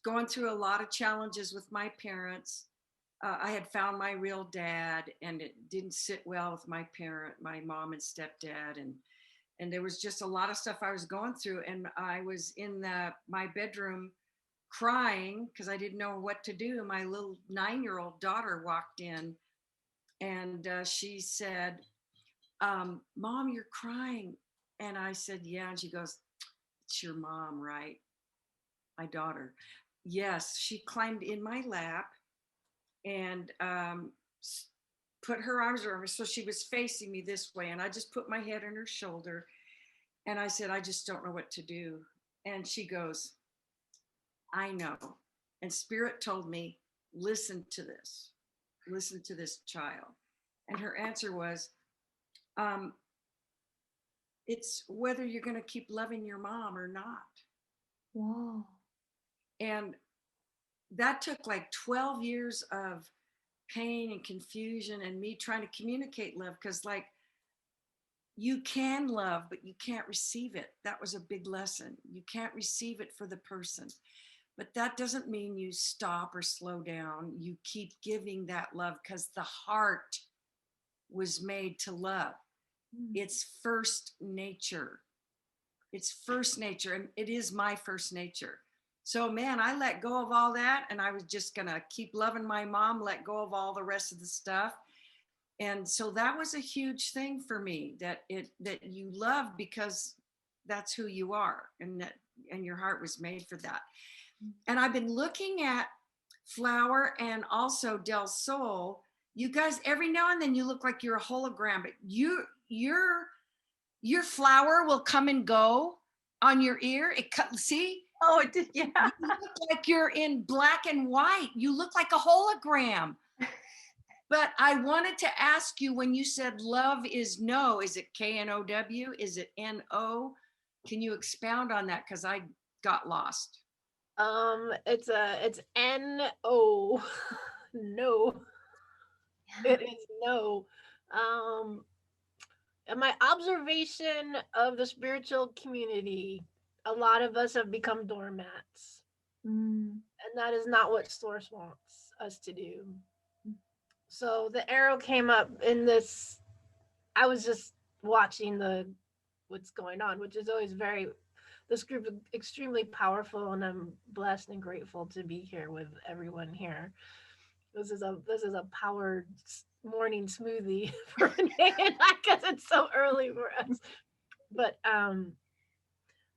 going through a lot of challenges with my parents. I had found my real dad, and it didn't sit well with my mom and stepdad, and there was just a lot of stuff I was going through. And I was in my bedroom crying because I didn't know what to do. My little 9-year-old daughter walked in, and she said, Mom, you're crying. And I said, yeah. And she goes, it's your mom, right? My daughter. Yes. She climbed in my lap and put her arms around me. So she was facing me this way. And I just put my head on her shoulder. And I said, I just don't know what to do. And she goes, I know. And Spirit told me, listen to this child. And her answer was, it's whether you're going to keep loving your mom or not. Whoa. And that took like 12 years of pain and confusion, and me trying to communicate love, because like, you can love, but you can't receive it. That was a big lesson. You can't receive it for the person. But that doesn't mean you stop or slow down. You keep giving that love, because the heart was made to love. It's first nature. It's first nature, and it is my first nature. So man, I let go of all that, and I was just gonna keep loving my mom, let go of all the rest of the stuff. And so that was a huge thing for me, that you love because that's who you are, and your heart was made for that. And I've been looking at Flower and also Del Sol. You guys, every now and then you look like you're a hologram, but your flower will come and go on your ear. See? Oh, it did. Yeah. You look like you're in black and white. You look like a hologram. But I wanted to ask you, when you said love is no, is it K-N-O-W? Is it N-O? Can you expound on that? Because I got lost. It's N-O. No. It is no. And my observation of the spiritual community, a lot of us have become doormats. And that is not what Source wants us to do. So the arrow came up in this, I was just watching what's going on, which is always this group is extremely powerful, and I'm blessed and grateful to be here with everyone here. This is a powered morning smoothie for Renee and I, because it's so early for us. But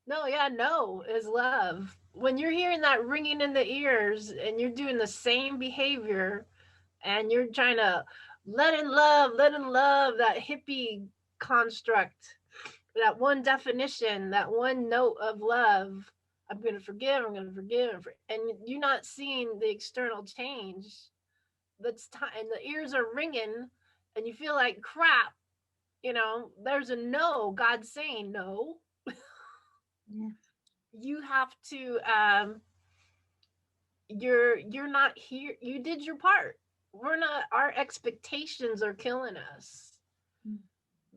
no is love. when you're hearing that ringing in the ears and you're doing the same behavior and you're trying to let in love, that hippie construct, that one definition, that one note of love, I'm going to forgive, and you're not seeing the external change. That's time, and the ears are ringing, and you feel like crap. You know, there's a no. God's saying no. Yeah. You have to. You're not here. You did your part. We're not. Our expectations are killing us.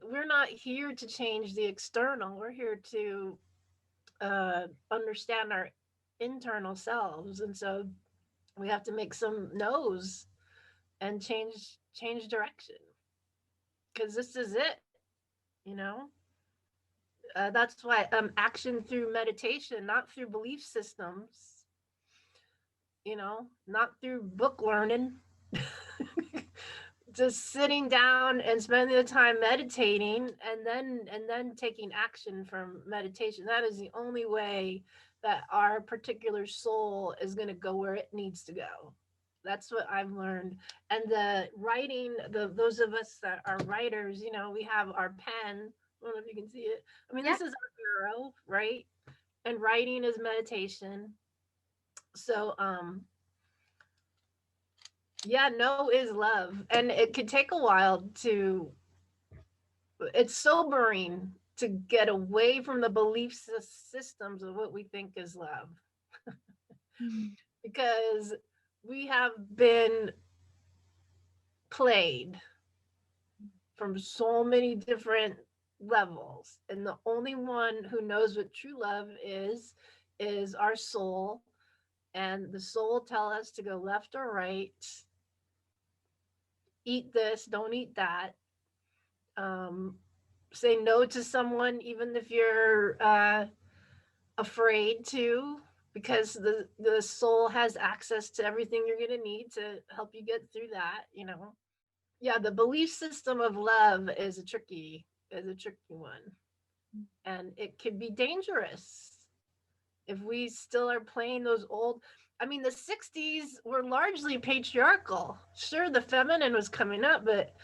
We're not here to change the external. We're here to understand our internal selves, and so we have to make some no's and change direction, because this is it, you know. That's why action through meditation, not through belief systems, you know, not through book learning. Just sitting down and spending the time meditating, and then taking action from meditation. That is the only way that our particular soul is going to go where it needs to go. That's what I've learned. And the writing, those of us that are writers, you know, we have our pen. I don't know if you can see it. I mean, this is our arrow, right? And writing is meditation. So yeah, no is love. And it could take a while to, it's sobering to get away from the belief systems of what we think is love. Because we have been played from so many different levels, and the only one who knows what true love is our soul. And the soul tell us to go left or right, eat this, don't eat that, say no to someone even if you're afraid to, because the soul has access to everything you're going to need to help you get through that, you know. Yeah, the belief system of love is a tricky one, and it can be dangerous if we still are playing those old. I mean, the 60s were largely patriarchal. Sure, the feminine was coming up, but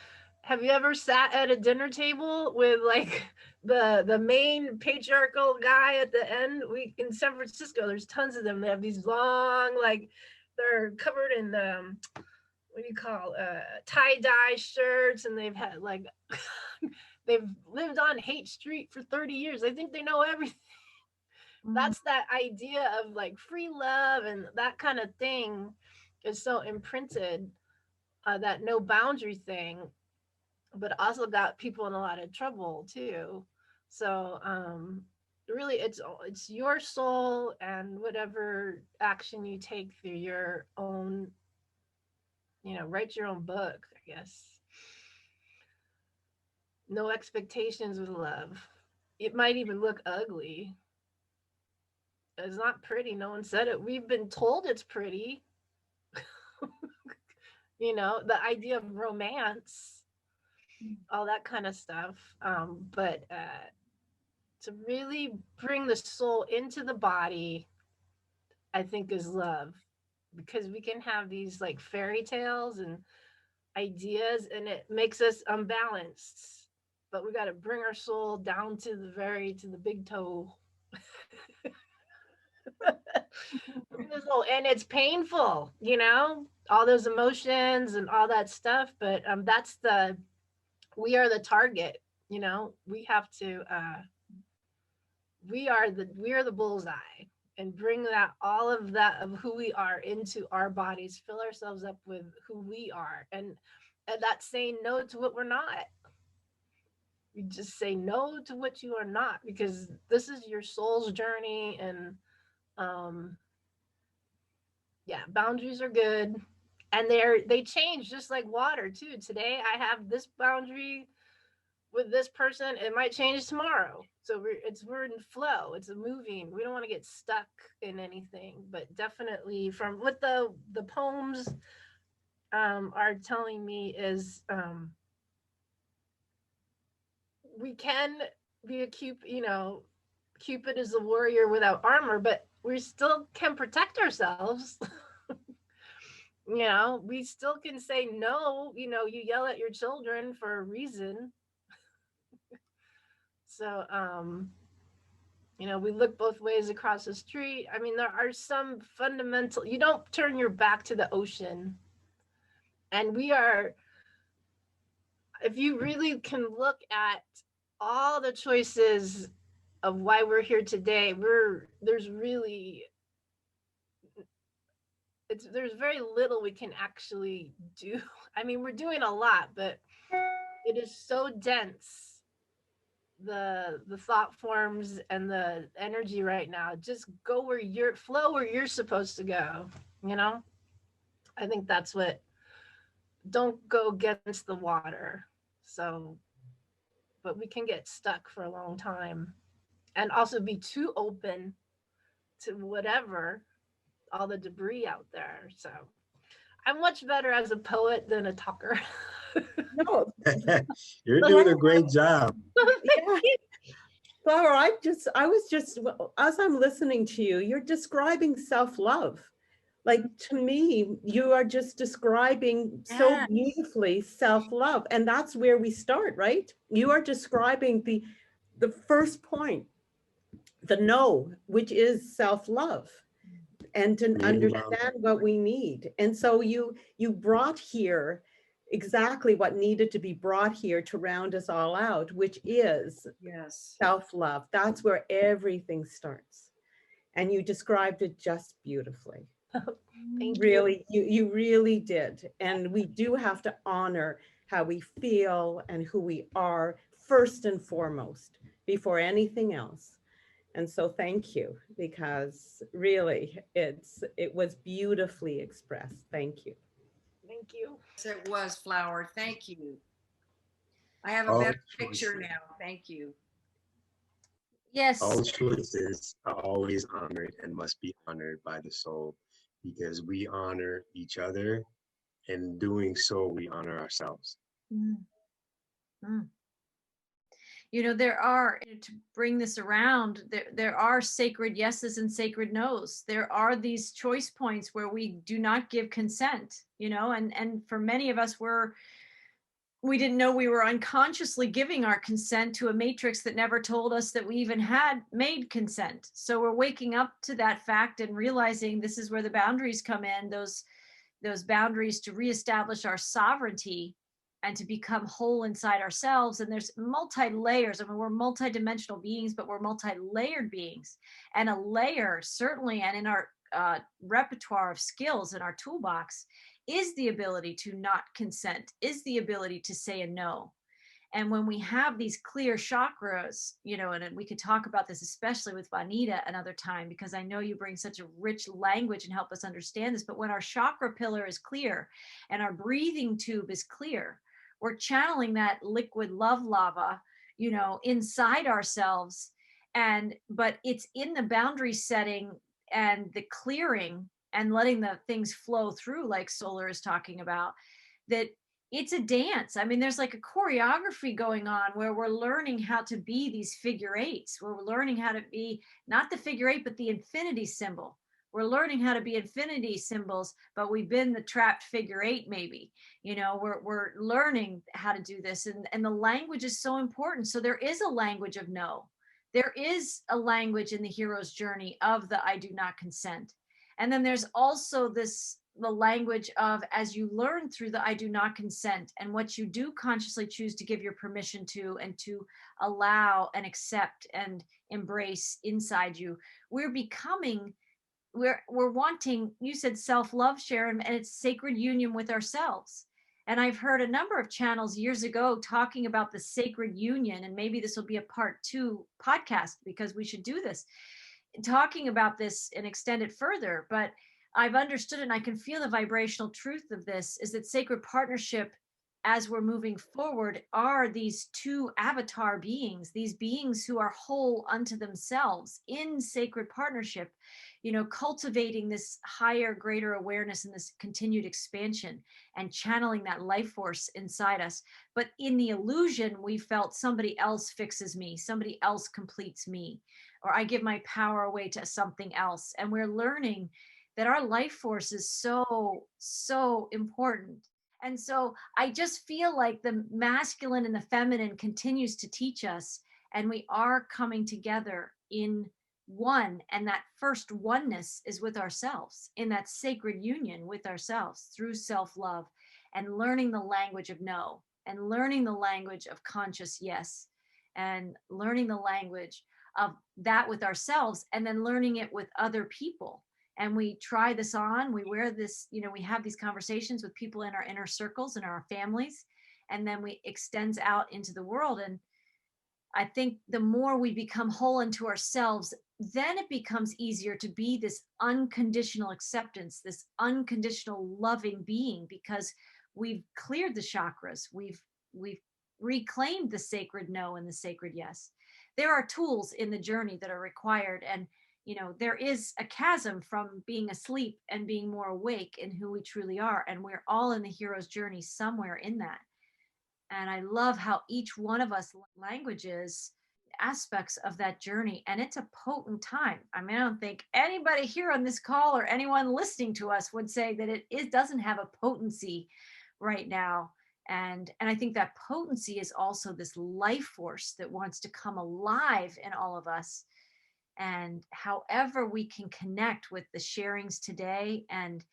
have you ever sat at a dinner table with like the main patriarchal guy at the end? We in San Francisco, there's tons of them. They have these long, like, they're covered in what do you call tie-dye shirts, and they've had like they've lived on Haight Street for 30 years. I think they know everything. That's that idea of like free love and that kind of thing is so imprinted, that no boundary thing, but also got people in a lot of trouble too. So really it's your soul and whatever action you take through your own, you know, write your own book, I guess. No expectations with love. It might even look ugly. It's not pretty. No one said it. We've been told it's pretty. You know, the idea of romance, all that kind of stuff. But to really bring the soul into the body, I think is love, because we can have these like fairy tales and ideas, and it makes us unbalanced. But we got to bring our soul down to the big toe. And it's painful, you know, all those emotions and all that stuff. But we are the target, you know. We have to we are the bullseye, and bring that, all of that of who we are into our bodies, fill ourselves up with who we are, and that's saying no to what we're not. You just say no to what you are not, because this is your soul's journey. And yeah, boundaries are good, and they change just like water too. Today I have this boundary with this person, it might change tomorrow. So we're in flow. It's a moving. We don't want to get stuck in anything, but definitely from what the poems are telling me is we can be a Cupid, you know, Cupid is a warrior without armor, but we still can protect ourselves. You know, we still can say no. You know, you yell at your children for a reason. So, you know, we look both ways across the street. I mean, there are some fundamental, you don't turn your back to the ocean. And we are, if you really can look at all the choices of why we're here today, there's really, there's very little we can actually do. I mean, we're doing a lot, but it is so dense, the thought forms and the energy right now. Just go where you're, flow where you're supposed to go, you know. I think that's what, don't go against the water. So, but we can get stuck for a long time and also be too open to whatever, all the debris out there. So I'm much better as a poet than a talker. No, You're doing a great job. yeah. Flower, I was just, as I'm listening to you, you're describing self-love. Like, to me, you are just describing so Yes. beautifully self-love. And that's where we start, right? You are describing the first point, the no, which is self-love, and to understand what we need. And so you brought here exactly what needed to be brought here to round us all out, which is Yes. self-love. That's where everything starts. And you described it just beautifully. Thank Really, you really did. And we do have to honor how we feel and who we are first and foremost before anything else. And so thank you, because really it was beautifully expressed. Thank you. Thank you. Yes, it was, Flower. Thank you. I have a All better picture choices. now. Thank you. Yes. All choices are always honored and must be honored by the soul, because we honor each other. In doing so, we honor ourselves. Mm. Mm. You know, there are, to bring this around, there are sacred yeses and sacred nos. There are these choice points where we do not give consent, you know, and for many of us, we didn't know we were unconsciously giving our consent to a matrix that never told us that we even had made consent. So we're waking up to that fact and realizing this is where the boundaries come in, those boundaries to reestablish our sovereignty and to become whole inside ourselves. And there's multi-layers. I mean, we're multi-dimensional beings, but we're multi-layered beings. And a layer, certainly, and in our repertoire of skills in our toolbox, is the ability to not consent, is the ability to say a no. And when we have these clear chakras, you know, and we could talk about this, especially with Vanita another time, because I know you bring such a rich language and help us understand this. But when our chakra pillar is clear and our breathing tube is clear, we're channeling that liquid love lava, you know, inside ourselves. But it's in the boundary setting and the clearing and letting the things flow through, like Solar is talking about, that it's a dance. I mean, there's like a choreography going on where we're learning how to be these figure eights, where we're learning how to be not the figure eight, but the infinity symbol. We're learning how to be infinity symbols, but we've been the trapped figure eight, maybe. You know, we're learning how to do this. And the language is so important. So there is a language of no. There is a language in the hero's journey of the I do not consent. And then there's also the language of, as you learn through the I do not consent and what you do consciously choose to give your permission to and to allow and accept and embrace inside you, we're wanting, you said self-love, Sharon, and it's sacred union with ourselves. And I've heard a number of channels years ago talking about the sacred union, and maybe this will be a part 2 podcast because we should do this, talking about this and extend it further. But I've understood it and I can feel the vibrational truth of this, is that sacred partnership as we're moving forward are these two avatar beings, these beings who are whole unto themselves in sacred partnership, cultivating this higher, greater awareness and this continued expansion and channeling that life force inside us. But in the illusion, we felt somebody else fixes me, somebody else completes me, or I give my power away to something else. And we're learning that our life force is so, so important. And so I just feel like the masculine and the feminine continues to teach us, and we are coming together in one. And that first oneness is with ourselves, in that sacred union with ourselves through self-love and learning the language of no, and learning the language of conscious yes, and learning the language of that with ourselves, and then learning it with other people. And we try this on, we wear this, we have these conversations with people in our inner circles and our families, and then we extends out into the world. And I think the more we become whole unto ourselves, then it becomes easier to be this unconditional acceptance, this unconditional loving being, because we've cleared the chakras, we've reclaimed the sacred no and the sacred yes. There are tools in the journey that are required, and there is a chasm from being asleep and being more awake in who we truly are. And we're all in the hero's journey somewhere in that. And I love how each one of us languages aspects of that journey. And it's a potent time. I mean, I don't think anybody here on this call or anyone listening to us would say that it doesn't have a potency right now. And I think that potency is also this life force that wants to come alive in all of us. And however we can connect with the sharings today, and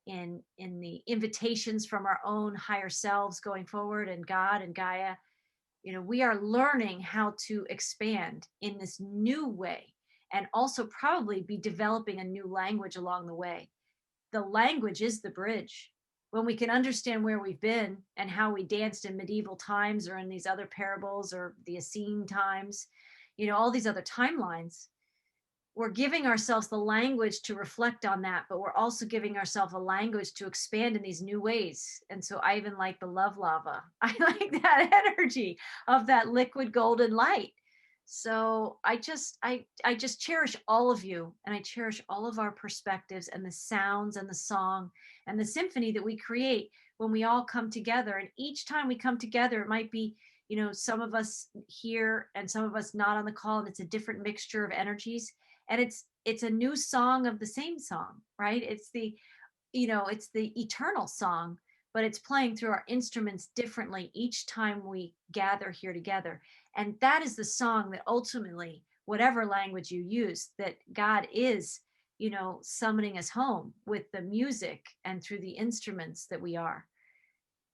in the invitations from our own higher selves going forward, and God and Gaia, we are learning how to expand in this new way, and also probably be developing a new language along the way. The language is the bridge. When we can understand where we've been and how we danced in medieval times, or in these other parables, or the Essene times, all these other timelines, we're giving ourselves the language to reflect on that, but we're also giving ourselves a language to expand in these new ways. And so I even like the love lava. I like that energy of that liquid golden light. So I just cherish all of you, and I cherish all of our perspectives and the sounds and the song and the symphony that we create when we all come together. And each time we come together, it might be, some of us here and some of us not on the call, and it's a different mixture of energies. And it's a new song of the same song, right? It's the eternal song, but it's playing through our instruments differently each time we gather here together. And that is the song that ultimately, whatever language you use, that God is, summoning us home with the music and through the instruments that we are.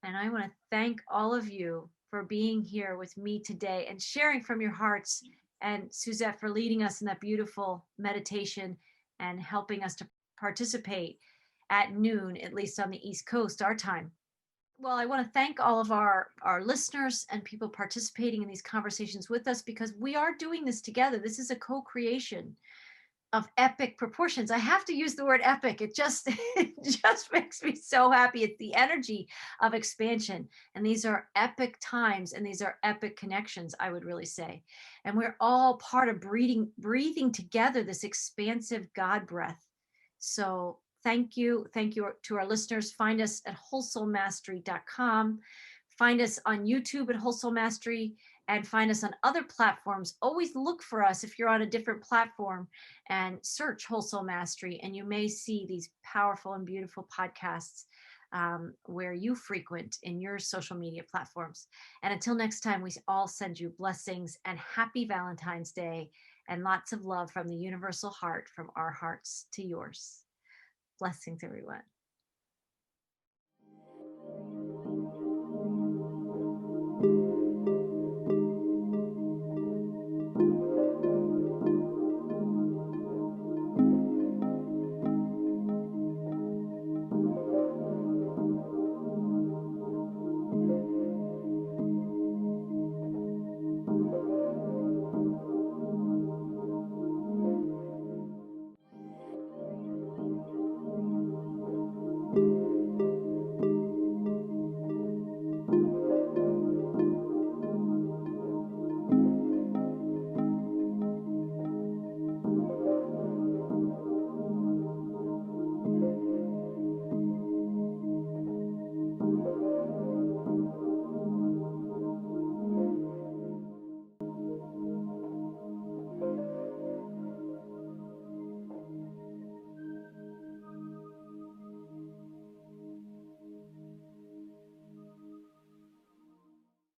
And I want to thank all of you for being here with me today and sharing from your hearts, and Suzette for leading us in that beautiful meditation and helping us to participate at noon, at least on the East Coast, our time. Well, I want to thank all of our listeners and people participating in these conversations with us, because we are doing this together. This is a co-creation of epic proportions. I have to use the word epic. It just makes me so happy. It's the energy of expansion. And these are epic times, and these are epic connections, I would really say. And we're all part of breathing together this expansive God breath. So thank you. Thank you to our listeners. Find us at wholesoulmastery.com. Find us on YouTube at Whole Soul Mastery, and find us on other platforms. Always look for us if you're on a different platform and search Whole Soul Mastery, and you may see these powerful and beautiful podcasts where you frequent in your social media platforms. And until next time, we all send you blessings and happy Valentine's Day, and lots of love from the universal heart, from our hearts to yours. Blessings, everyone.